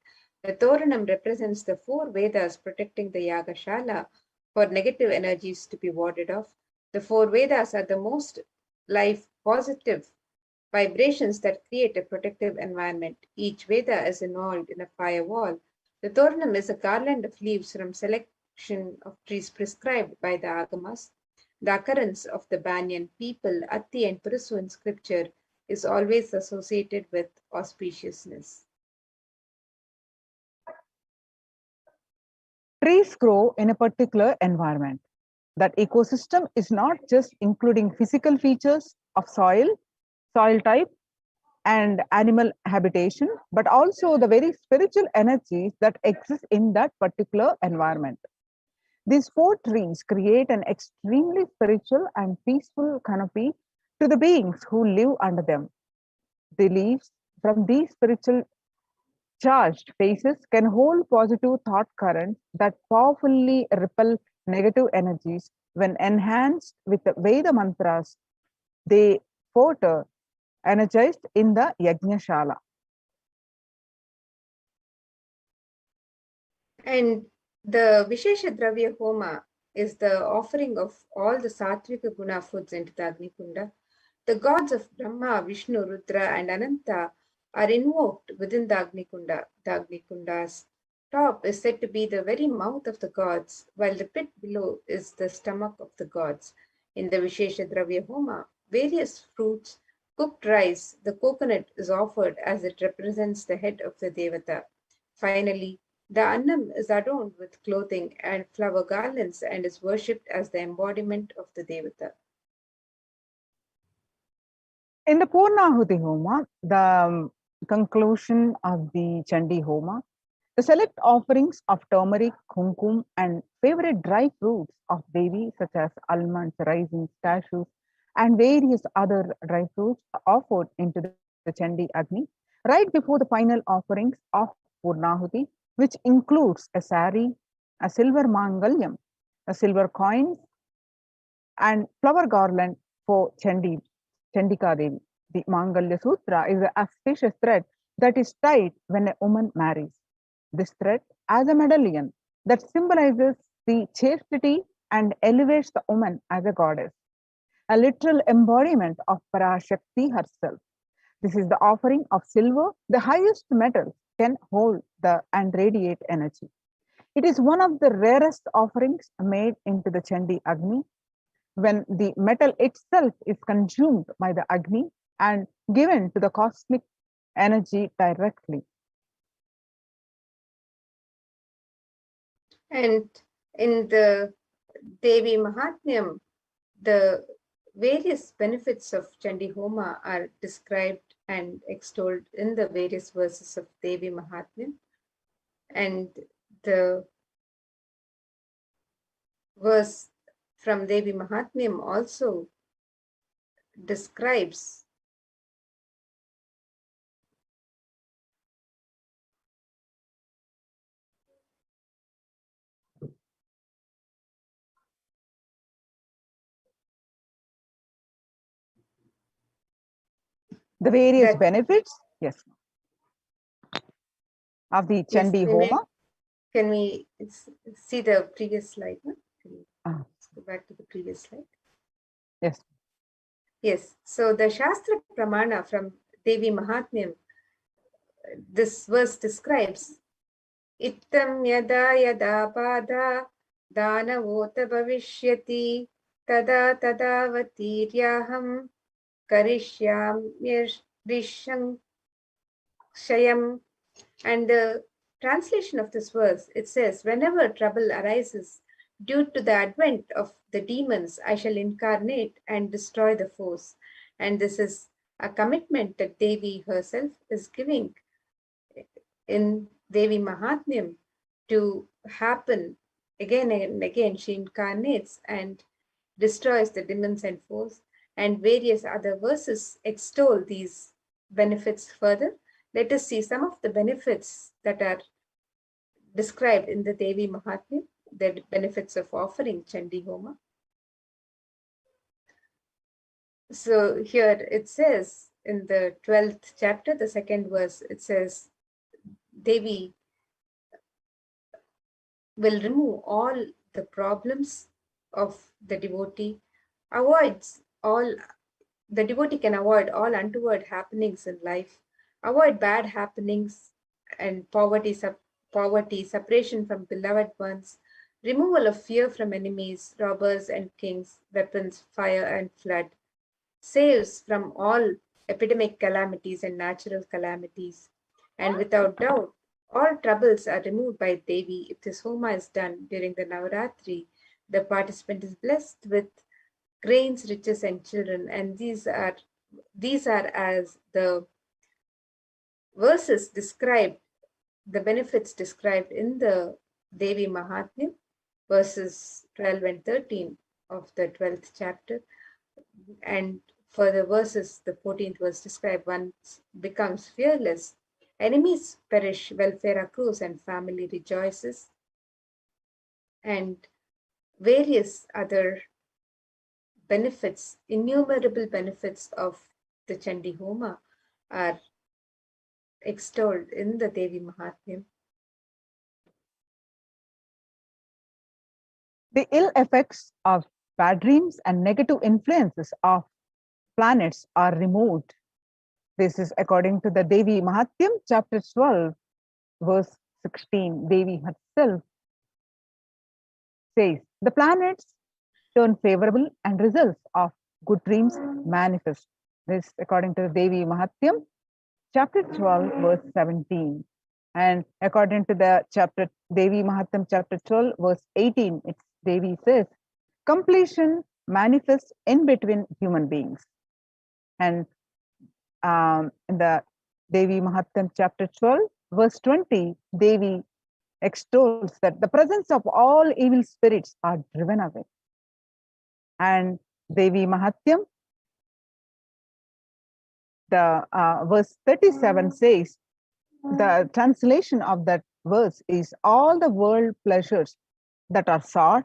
The Toranam represents the 4 Vedas protecting the Yagashala for negative energies to be warded off. The 4 Vedas are the most life positive vibrations that create a protective environment. Each Veda is involved in a firewall. The Toranam is a garland of leaves from selection of trees prescribed by the Agamas. The occurrence of the Banyan, People, Atti, and Purusu in scripture is always associated with auspiciousness. Trees grow in a particular environment. That ecosystem is not just including physical features of soil type, and animal habitation, but also the very spiritual energies that exist in that particular environment. These 4 trees create an extremely spiritual and peaceful canopy to the beings who live under them. The leaves from these spiritual charged faces can hold positive thought currents that powerfully repel negative energies. When enhanced with the Veda mantras, they further energized in the Yajna Shala. And the Vishesha Dravya Homa is the offering of all the Satvika Guna foods into the Agni Kunda. The gods of Brahma, Vishnu, Rudra, and Ananta are invoked within the Agni Kunda. The Agni Kunda's top is said to be the very mouth of the gods, while the pit below is the stomach of the gods. In the Vishesha Dravya Homa, various fruits, cooked rice, the coconut is offered as it represents the head of the Devata. Finally, the Annam is adorned with clothing and flower garlands and is worshipped as the embodiment of the Devata. In the Purnahuti Homa, the conclusion of the Chandi Homa, the select offerings of turmeric, kumkum, and favorite dry fruits of Devi, such as almonds, raisins, cashews, and various other dry fruits, are offered into the Chandi Agni right before the final offerings of Purnahuti, which includes a sari, a silver mangalyam, a silver coins, and flower garland for Chandika Devi. The Mangalya Sutra is an auspicious thread that is tied when a woman marries. This thread as a medallion that symbolizes the chastity and elevates the woman as a goddess, a literal embodiment of Parashakti herself. This is the offering of silver, the highest metal can hold and radiate energy. It is one of the rarest offerings made into the Chandi Agni when the metal itself is consumed by the Agni and given to the cosmic energy directly. And in the Devi Mahatmyam, the various benefits of Chandi Homa are described and extolled in the various verses of Devi Mahatmyam. And the verse from Devi Mahatmyam also describes the various that, benefits, yes, of the Chandi Homa. Can we see the previous slide? No? Can we go back to the previous slide? Yes. Yes. So the Shastra Pramana from Devi Mahatmyam, this verse describes Ittam yada yada pada danavota bhavishyati tada tadavatiryaham karishyamyashayam. And the translation of this verse, it says, whenever trouble arises due to the advent of the demons, I shall incarnate and destroy the foes. And this is a commitment that Devi herself is giving in Devi Mahatmyam to happen again and again. She incarnates and destroys the demons and foes, and various other verses extol these benefits further. Let us see some of the benefits that are described in the Devi Mahatmyam, the benefits of offering Chandi Homa. So here it says in the 12th chapter, the second verse, it says, Devi will remove all the problems of the devotee, the devotee can avoid all untoward happenings in life, avoid bad happenings and poverty, separation from beloved ones, removal of fear from enemies, robbers and kings, weapons, fire and flood, saves from all epidemic calamities and natural calamities. And without doubt, all troubles are removed by Devi if this Homa is done during the Navaratri. The participant is blessed with grains, riches, and children. And these are as the verses described, the benefits described in the Devi Mahatmyam, verses 12 and 13 of the 12th chapter. And for the verses, the 14th verse described, one becomes fearless, enemies perish, welfare accrues, and family rejoices. And various other benefits, innumerable benefits of the Chandi Homa are extolled in the Devi Mahatmyam. The ill effects of bad dreams and negative influences of planets are removed. This is according to the Devi Mahatmyam, chapter 12, verse 16. Devi herself says, the planets turn favorable and results of good dreams manifest. This according to the Devi Mahatyam, chapter 12, verse 17. And according to the chapter Devi Mahatyam, chapter 12, verse 18, it's Devi says, completion manifests in between human beings. And in the Devi Mahatyam, chapter 12, verse 20, Devi extols that the presence of all evil spirits are driven away. And Devi Mahatyam, the verse 37 says, the translation of that verse is all the world pleasures that are sought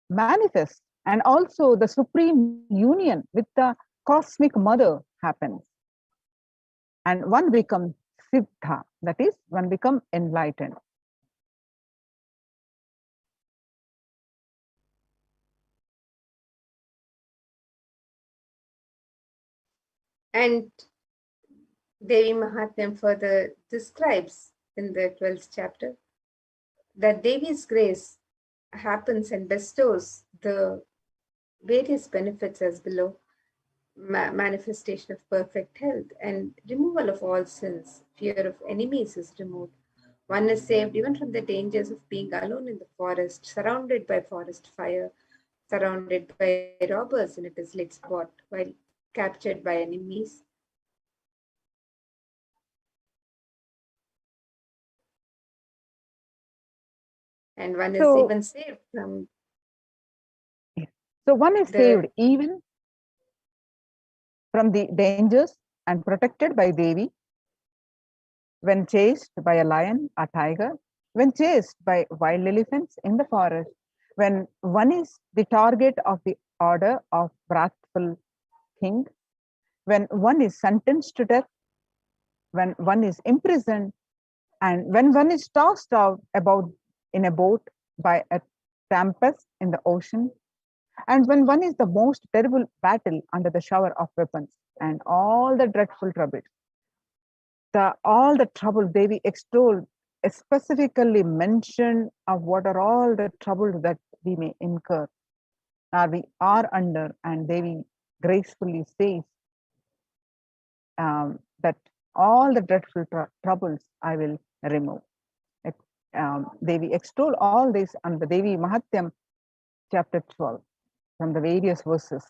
manifest, and also the supreme union with the cosmic mother happens, and one becomes siddha, that is, one becomes enlightened. And Devi Mahatmyam further describes in the 12th chapter that Devi's grace happens and bestows the various benefits as below: manifestation of perfect health and removal of all sins. Fear of enemies is removed. One is saved even from the dangers of being alone in the forest, surrounded by forest fire, surrounded by robbers in a desolate spot, while captured by enemies. And one is even saved from. So one is saved even from the dangers and protected by Devi when chased by a lion or tiger, when chased by wild elephants in the forest, when one is the target of the order of wrathful king, when one is sentenced to death, when one is imprisoned, and when one is tossed out about in a boat by a tempest in the ocean, and when one is the most terrible battle under the shower of weapons, and all the dreadful troubles. All the trouble Devi extolled, specifically mentioned of what are all the troubles that we may incur, or we are under, and Devi gracefully says that all the dreadful troubles I will remove. Devi extol all this on the Devi Mahatyam, chapter 12, from the various verses.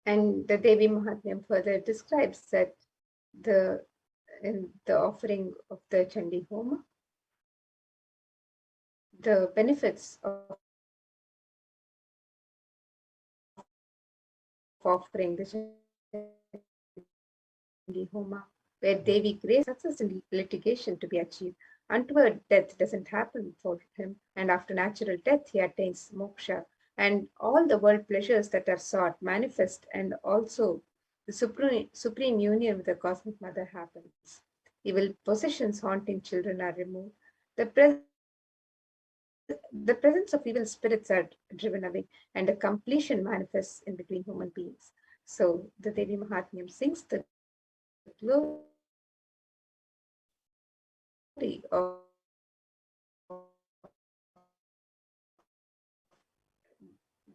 And the Devi Mahatmyam further describes that in the offering of the Chandi Homa, the benefits of offering the Chandi Homa, where Devi grace success in litigation to be achieved. Untoward death doesn't happen for him, and after natural death he attains moksha, and all the world pleasures that are sought manifest, and also the supreme union with the cosmic mother happens. Evil possessions haunting children are removed. The presence of evil spirits are driven away, and a completion manifests in between human beings. So the Devi Mahatmyam sings the glory of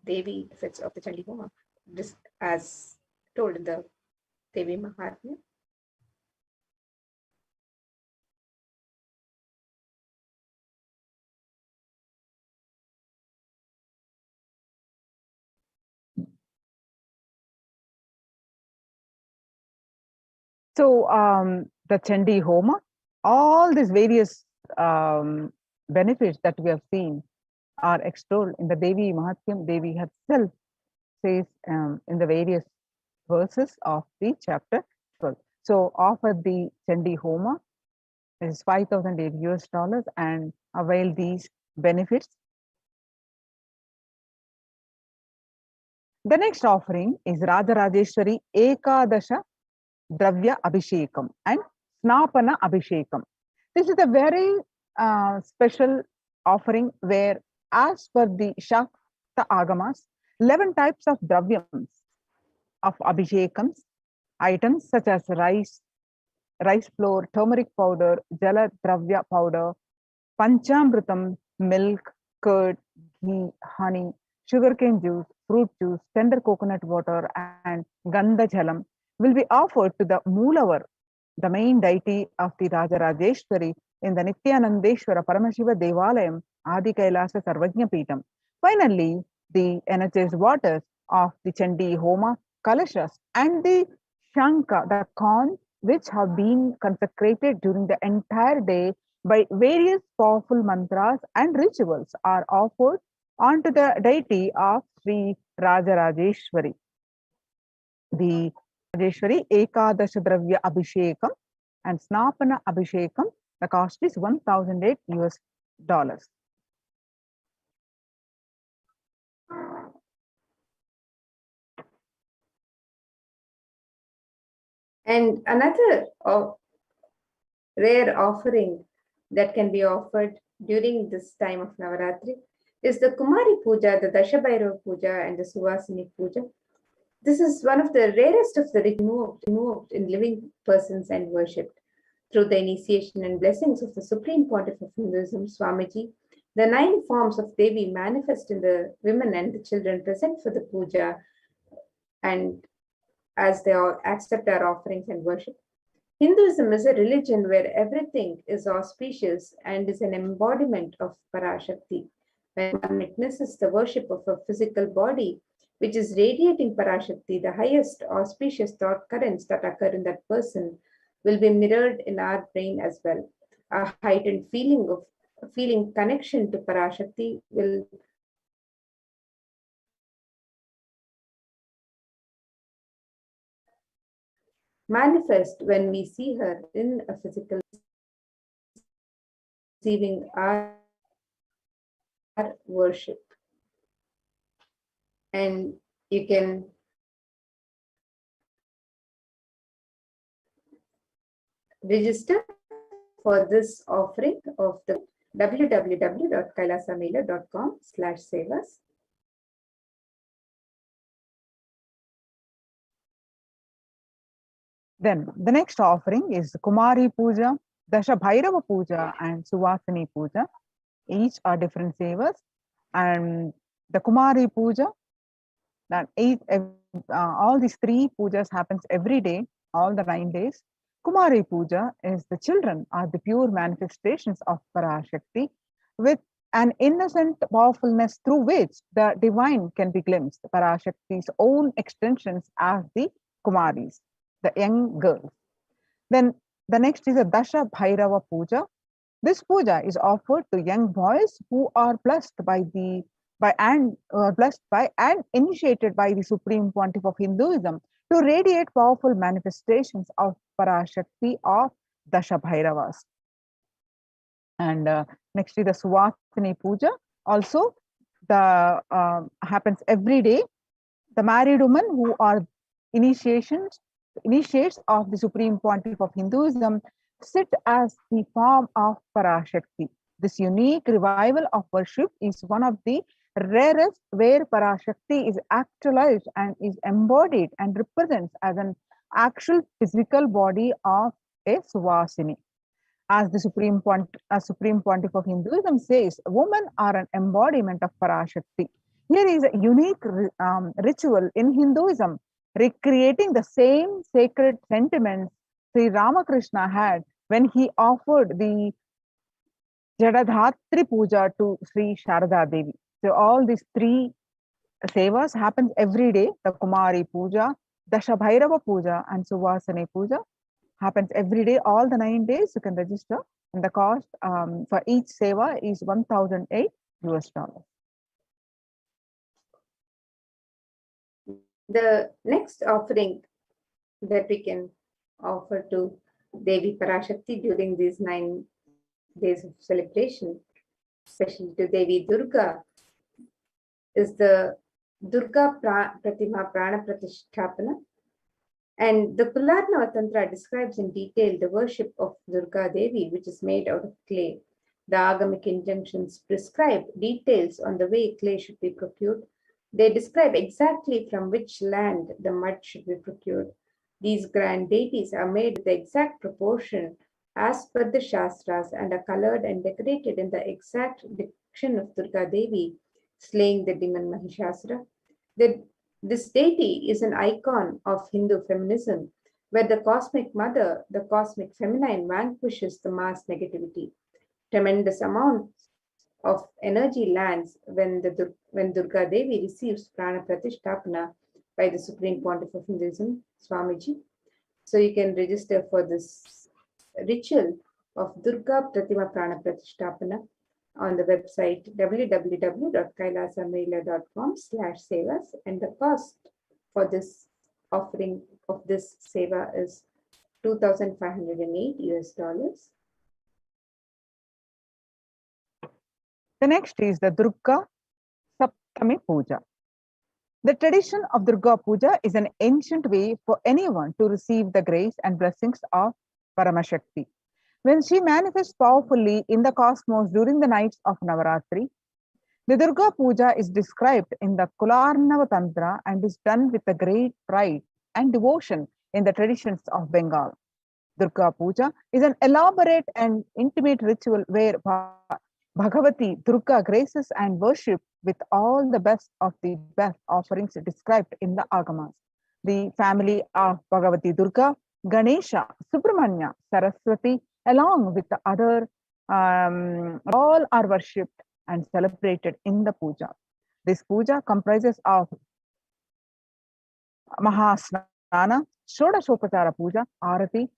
Devi benefits of the Chandi Homa, this as told in the Devi Mahatmya. So the Chandi Homa, all these various benefits that we have seen are extolled in the Devi Mahatyam. Devi herself says in the various verses of the chapter 12. So offer the Chandi Homa, is $5,000 and avail these benefits. The next offering is Rajarajeshwari Ekadasha Dravya Abhishekam and Snapana Abhishekam. This is a very special offering where, as per the Shakta Agamas, 11 types of dravyams of Abhishekams, items such as rice flour, turmeric powder, jala dravya powder, panchamritam, milk, curd, ghee, honey, sugarcane juice, fruit juice, tender coconut water, and Gandha Jalam will be offered to the Moolavar, the main deity of the Rajarajeshwari in the Nithyanandeshwara Paramashiva Devalayam, Adi Kailasa Sarvajna Peetam. Finally, the energized waters of the Chandi Homa, Kalashas, and the Shanka, the corn, which have been consecrated during the entire day by various powerful mantras and rituals, are offered onto the deity of Sri Rajarajeshwari. The Rajeshwari Ekadasha Dravya Abhishekam and Snapana Abhishekam, the cost is $1,008. And another rare offering that can be offered during this time of Navaratri is the Kumari Puja, the Dashabhairava Puja, and the Suvasini Puja. This is one of the rarest of the removed in living persons and worshipped. Through the initiation and blessings of the Supreme Pontiff of Hinduism, Swamiji, the 9 forms of Devi manifest in the women and the children present for the puja, and as they all accept our offerings and worship. Hinduism is a religion where everything is auspicious and is an embodiment of Parashakti. When one witnesses the worship of a physical body, which is radiating Parashakti, the highest auspicious thought currents that occur in that person will be mirrored in our brain as well. A heightened feeling connection to Parashakti will manifest when we see her in a physical receiving our worship. And you can register for this offering of the www.kailasamela.com/sevas. Then the next offering is Kumari Puja, Dasha Bhairava Puja, and Suvasini Puja. Each are different sevas. And the Kumari Puja, that all these 3 pujas happens every day, all the 9 days. Kumari Puja is the children are the pure manifestations of Parashakti with an innocent powerfulness through which the divine can be glimpsed. Parashakti's own extensions as the Kumaris, the young girls. Then the next is a Dasha Bhairava Puja. This puja is offered to young boys who are blessed by and initiated by the Supreme Pontiff of Hinduism to radiate powerful manifestations of Parashakti of Dasha Bhairavas. And next is the Suvasini Puja. Also, the happens every day. The married women who are initiates of the Supreme Pontiff of Hinduism sit as the form of Parashakti. This unique revival of worship is one of the rarest where Parashakti is actualized and is embodied and represents as an actual physical body of a Suvasini. As the Supreme Pontiff of Hinduism says, women are an embodiment of Parashakti. Here is a unique ritual in Hinduism, recreating the same sacred sentiments Sri Ramakrishna had when he offered the Jadadhatri Puja to Sri Sharada Devi. So all these 3 sevas happens every day. The Kumari Puja, Dasha Bhairava Puja, and Suvasini Puja happens every day, all the 9 days. You can register, and the cost for each seva is $1,008. The next offering that we can offer to Devi Parashakti during these 9 days of celebration, especially to Devi Durga, is the Durga Pratima Prana Pratishtapana. And the Kularnava Tantra describes in detail the worship of Durga Devi, which is made out of clay. The Agamic injunctions prescribe details on the way clay should be procured. They describe exactly from which land the mud should be procured. These grand deities are made with the exact proportion as per the Shastras and are colored and decorated in the exact depiction of Durga Devi slaying the demon Mahishasura. This deity is an icon of Hindu feminism, where the cosmic mother, the cosmic feminine, vanquishes the mass negativity. Tremendous amounts of energy lands when Durga Devi receives Prana Pratishtapana by the Supreme Pontiff of Hinduism, Swamiji. So you can register for this ritual of Durga Pratima Prana Pratishtapana on the website www.kailasamaila.com/sevas, and the cost for this offering of this seva is $2,508. The next is the Durga Saptami Puja. The tradition of Durga Puja is an ancient way for anyone to receive the grace and blessings of Paramashakti. When she manifests powerfully in the cosmos during the nights of Navaratri, the Durga Puja is described in the Kularnava Tantra and is done with a great pride and devotion in the traditions of Bengal. Durga Puja is an elaborate and intimate ritual where Bhagavati Durga graces and worship with all the best of the best offerings described in the Agamas. The family of Bhagavati Durga, Ganesha, Subramanya, Saraswati, along with the other, all are worshipped and celebrated in the puja. This puja comprises of Mahasnana, Shodashopachara Puja, Arati.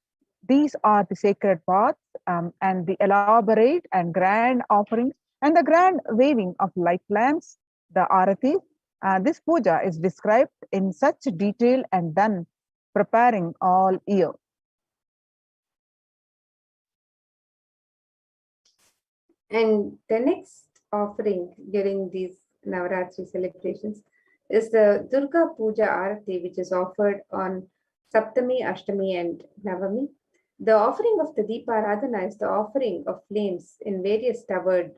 These are the sacred baths and the elaborate and grand offerings and the grand waving of light lamps, the Arati. This puja is described in such detail and done preparing all year. And the next offering during these Navaratri celebrations is the Durga Puja Arati, which is offered on Saptami, Ashtami, and Navami. The offering of the Deeparadhana is the offering of flames in various towered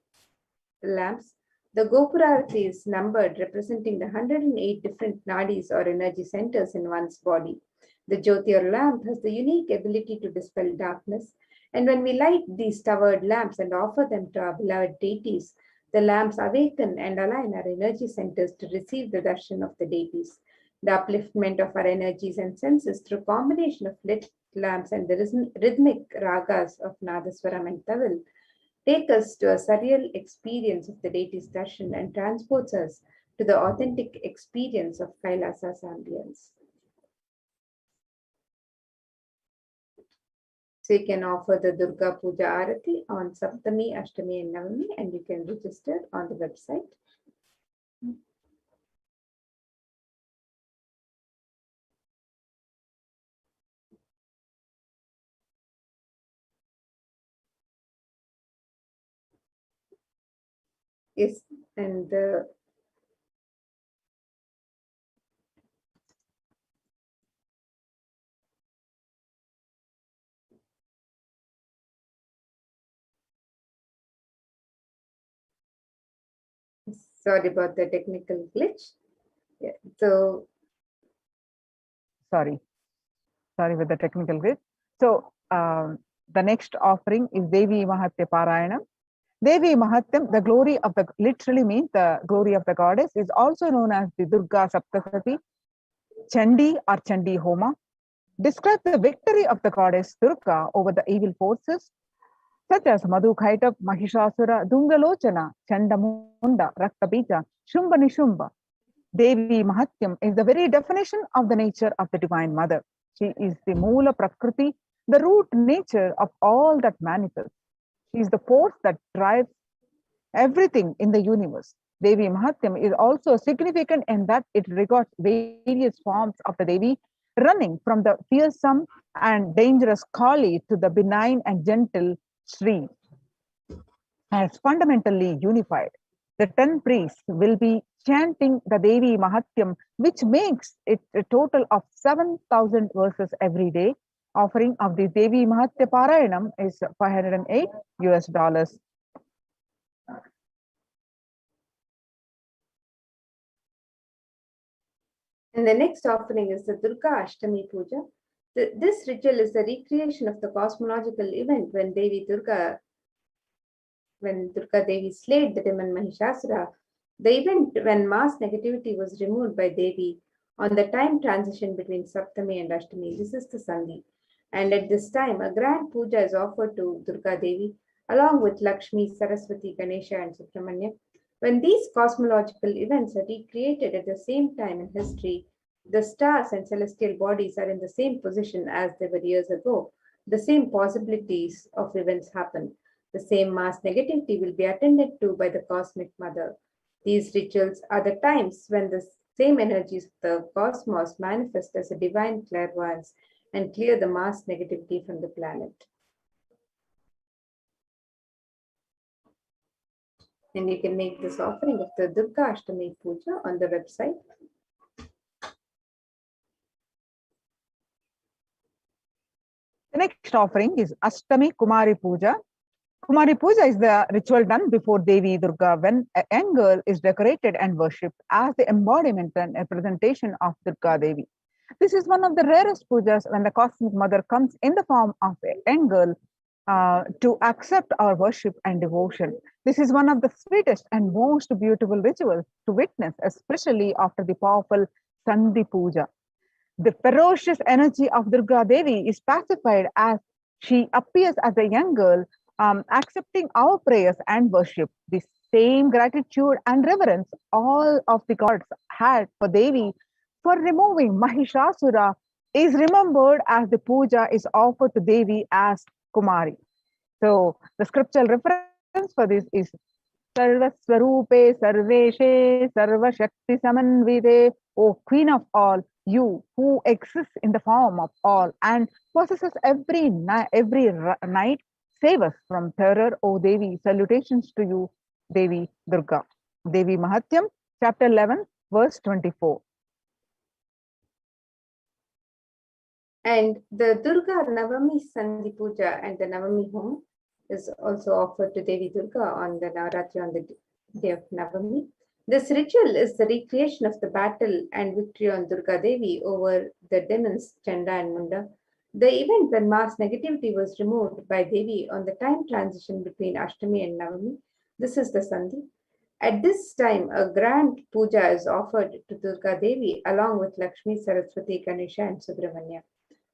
lamps. The Gopurarati is numbered, representing the 108 different nadis or energy centers in one's body. The Jyoti or lamp has the unique ability to dispel darkness. And when we light these towered lamps and offer them to our beloved deities, the lamps awaken and align our energy centers to receive the darshan of the deities. The upliftment of our energies and senses through combination of lit lamps and the rhythmic ragas of Nadaswaram and Tawil take us to a surreal experience of the deity's darshan and transports us to the authentic experience of Kailasa'S ambience. So you can offer the Durga Puja Arati on Saptami, Ashtami, and Navami, and you can register on the website. Yes, and sorry about the technical glitch. Yeah, so Sorry with the technical glitch. So the next offering is Devi Mahatya Parayana. Devi Mahatyam, the glory of the, literally means the glory of the goddess, is also known as the Durga Saptasati, Chandi or Chandi Homa. Describe the victory of the goddess Durga over the evil forces such as Madhukaitap, Mahishasura, Dungalochana, Chandamunda, Raktabija, Shumba Nishumba. Devi Mahatyam is the very definition of the nature of the Divine Mother. She is the Moola Prakriti, the root nature of all that manifests. She is the force that drives everything in the universe. Devi Mahatyam is also significant in that it regards various forms of the Devi, running from the fearsome and dangerous Kali to the benign and gentle Sri, as fundamentally unified. The 10 priests will be chanting the Devi Mahatyam, which makes it a total of 7,000 verses every day. Offering of the Devi Mahatya Parayanam is $508. And the next offering is the Durga Ashtami Puja. This ritual is the recreation of the cosmological event when Durga Devi slayed the demon Mahishasura The event when mass negativity was removed by Devi on the time transition between Saptami and Ashtami. This is the Sandhi. And at this time, a grand puja is offered to Durga Devi along with Lakshmi, Saraswati, Ganesha, and Subramanya. When these cosmological events are recreated at the same time in history, the stars and celestial bodies are in the same position as they were years ago. The same possibilities of events happen. The same mass negativity will be attended to by the cosmic mother. These rituals are the times when the same energies of the cosmos manifest as a divine clairvoyance and clear the mass negativity from the planet. And you can make this offering of the Durga Ashtami Puja on the website. The next offering is Ashtami Kumari Puja. Kumari Puja is the ritual done before Devi Durga when a young girl is decorated and worshipped as the embodiment and representation of Durga Devi. This is one of the rarest pujas when the cosmic mother comes in the form of a young girl to accept our worship and devotion. This is one of the sweetest and most beautiful rituals to witness, especially after the powerful Sandhi Puja. The ferocious energy of Durga Devi is pacified as she appears as a young girl, accepting our prayers and worship. The same gratitude and reverence all of the gods had for Devi for removing Mahishasura is remembered as the puja is offered to Devi as Kumari. So the scriptural reference for this is Sarvaswarupe Sarveshe Sarvashakti Samanvide, O Queen of all, you who exists in the form of all and possesses every night, save us from terror, O Devi. Salutations to you, Devi Durga. Devi Mahatyam, chapter 11, verse 24. And the Durga Navami Sandhi Puja and the Navami Home is also offered to Devi Durga on the Navaratri on the day of Navami. This ritual is the recreation of the battle and victory on Durga Devi over the demons Chanda and Munda. The event when mass negativity was removed by Devi on the time transition between Ashtami and Navami. This is the Sandhi. At this time, a grand puja is offered to Durga Devi along with Lakshmi, Saraswati, Ganesha, and Subramanya.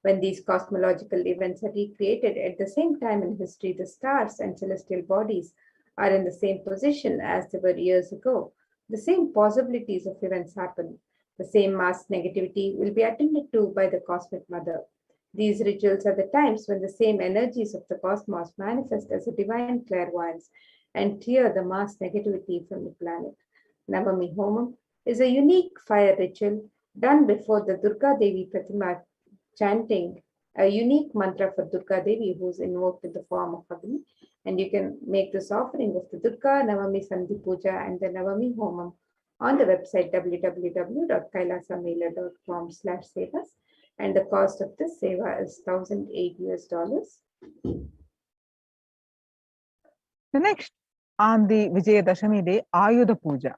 When these cosmological events are recreated at the same time in history, the stars and celestial bodies are in the same position as they were years ago. The same possibilities of events happen. The same mass negativity will be attended to by the cosmic mother. These rituals are the times when the same energies of the cosmos manifest as a divine clairvoyance and clear the mass negativity from the planet. Navami Homam is a unique fire ritual done before the Durga Devi Pratima, chanting a unique mantra for Durga Devi who is invoked in the form of Agni. And you can make this offering of the Durga Navami Sandhi Puja and the Navami Homam on the website www.kailasamaila.com/sevas. And the cost of this seva is $1,008. The next, on the Vijayadashami day, Ayudha Puja.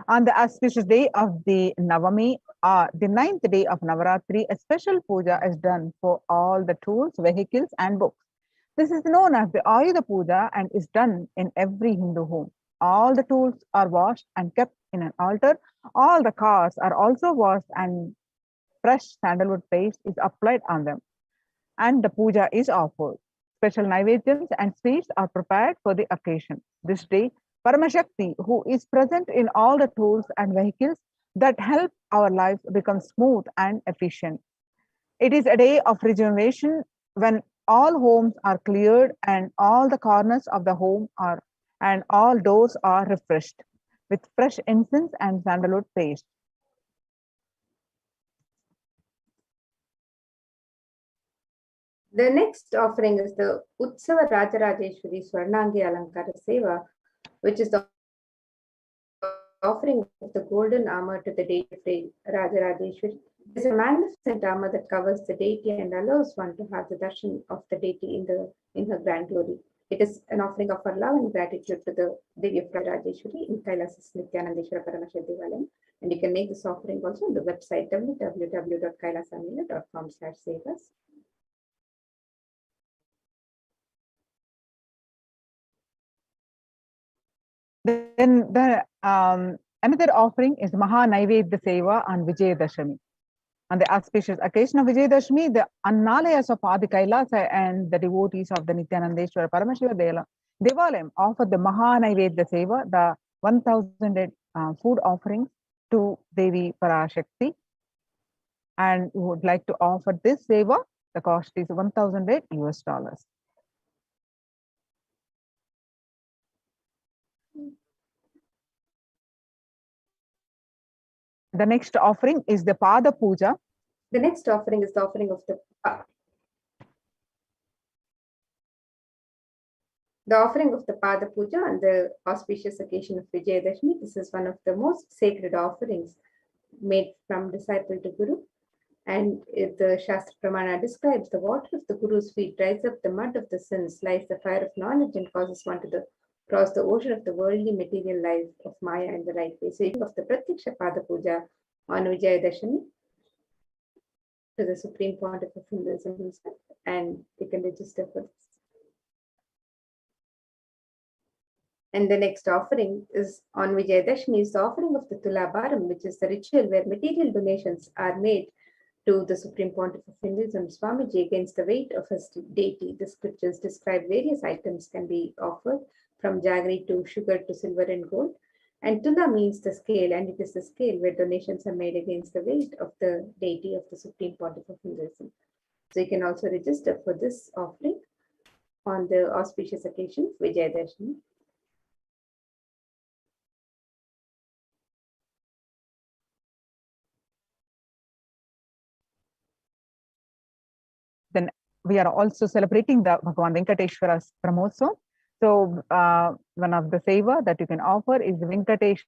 On the auspicious day of the Navami, the 9th day of Navaratri, a special puja is done for all the tools, vehicles, and books. This is known as the Ayudha Puja and is done in every Hindu home. All the tools are washed and kept in an altar. All the cars are also washed and fresh sandalwood paste is applied on them. And the puja is offered. Special naivedyams and sweets are prepared for the occasion. This day, Paramashakti, who is present in all the tools and vehicles that help our lives become smooth and efficient. It is a day of rejuvenation when all homes are cleared and all the corners of the home are and all doors are refreshed with fresh incense and sandalwood paste. The next offering is the Utsava Rajarajeshwari Swarnangi Alankara Seva, which is the offering of the golden armor to the deity Rajarajeshwari. It is a magnificent armor that covers the deity and allows one to have the darshan of the deity in her grand glory. It is an offering of our love and gratitude to the Devi of Rajeshwari in Kailasa'S Nithyananda Paramashivam. And you can make this offering also on the website www.kailasa'S.com/sevas. Then another offering is Maha Naivedya Seva on Vijayadashami. On the auspicious occasion of Vijayadashami, the Annalayas of Adi Kailasa and the devotees of the Nithyanandeshwara Paramashiva Devalayam offer the Maha Naivedya Seva, the 1000 food offerings to Devi Parashakti. And we would like to offer this seva. The cost is $1,000 US. The next offering is the Pada Puja. The next offering is the offering of the Pada Puja on the auspicious occasion of Vijayadashmi. This is one of the most sacred offerings made from disciple to Guru. And the Shastra Pramana describes the water of the Guru's feet dries up the mud of the sins, lights the fire of knowledge, and causes one to cross the ocean of the worldly material life of Maya in the right way. So, of the Pratyaksha Pada Puja on Vijayadashami to the Supreme Pontiff of Hinduism himself, and you can register for this. And the next offering is on Vijayadashami is the offering of the Tulabharam, which is the ritual where material donations are made to the Supreme Pontiff of Hinduism, Swamiji, against the weight of his deity. The scriptures describe various items can be offered, from jaggery to sugar to silver and gold. And Tula means the scale, and it is the scale where donations are made against the weight of the deity of the Supreme Pontiff of Hinduism. So you can also register for this offering on the auspicious occasion of Vijayadashami. Then we are also celebrating the Bhagavan Venkateshwara's Brahmotsavam. So one of the seva that you can offer is the Venkateshwara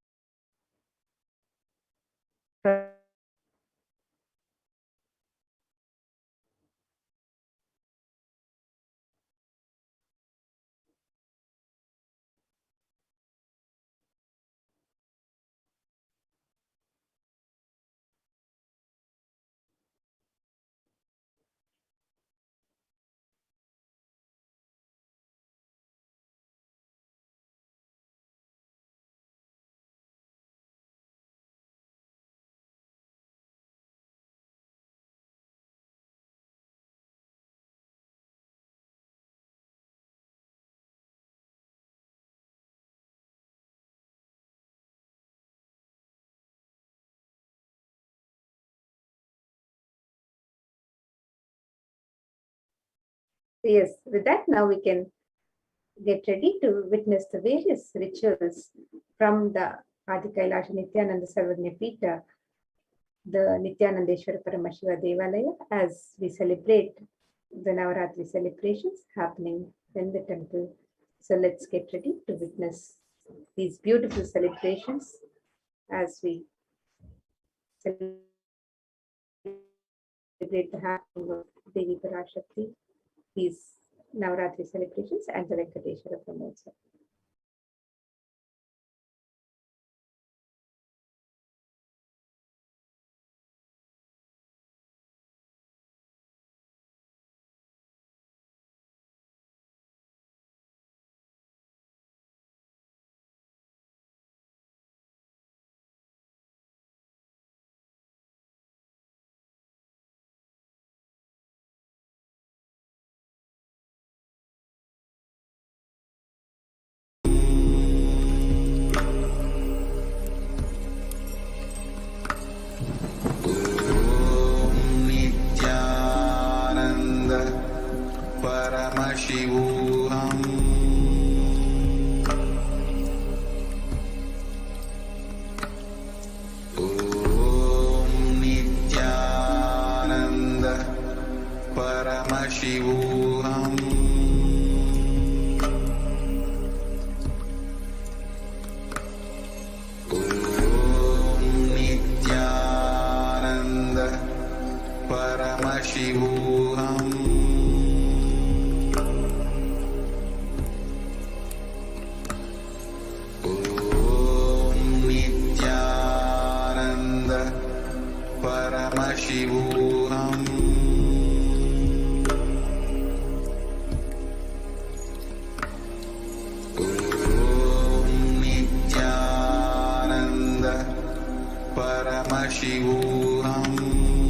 Yes, with that now we can get ready to witness the various rituals from the Adi Kailasha Nithyananda Sarvagnya Pita, the Nithyanandeshwara Paramashiva Devalaya, as we celebrate the Navaratri celebrations happening in the temple. So let's get ready to witness these beautiful celebrations as we celebrate the happening of Devi Parashakti, these Navaratri celebrations, and the Venkateshwara Brahmotsavam. Nithyananda Paramashivoham. Om Nithyananda Paramashivoham. Paramashivoham. Om Nithyananda Paramashivoham. Om Nithyananda Paramashivoham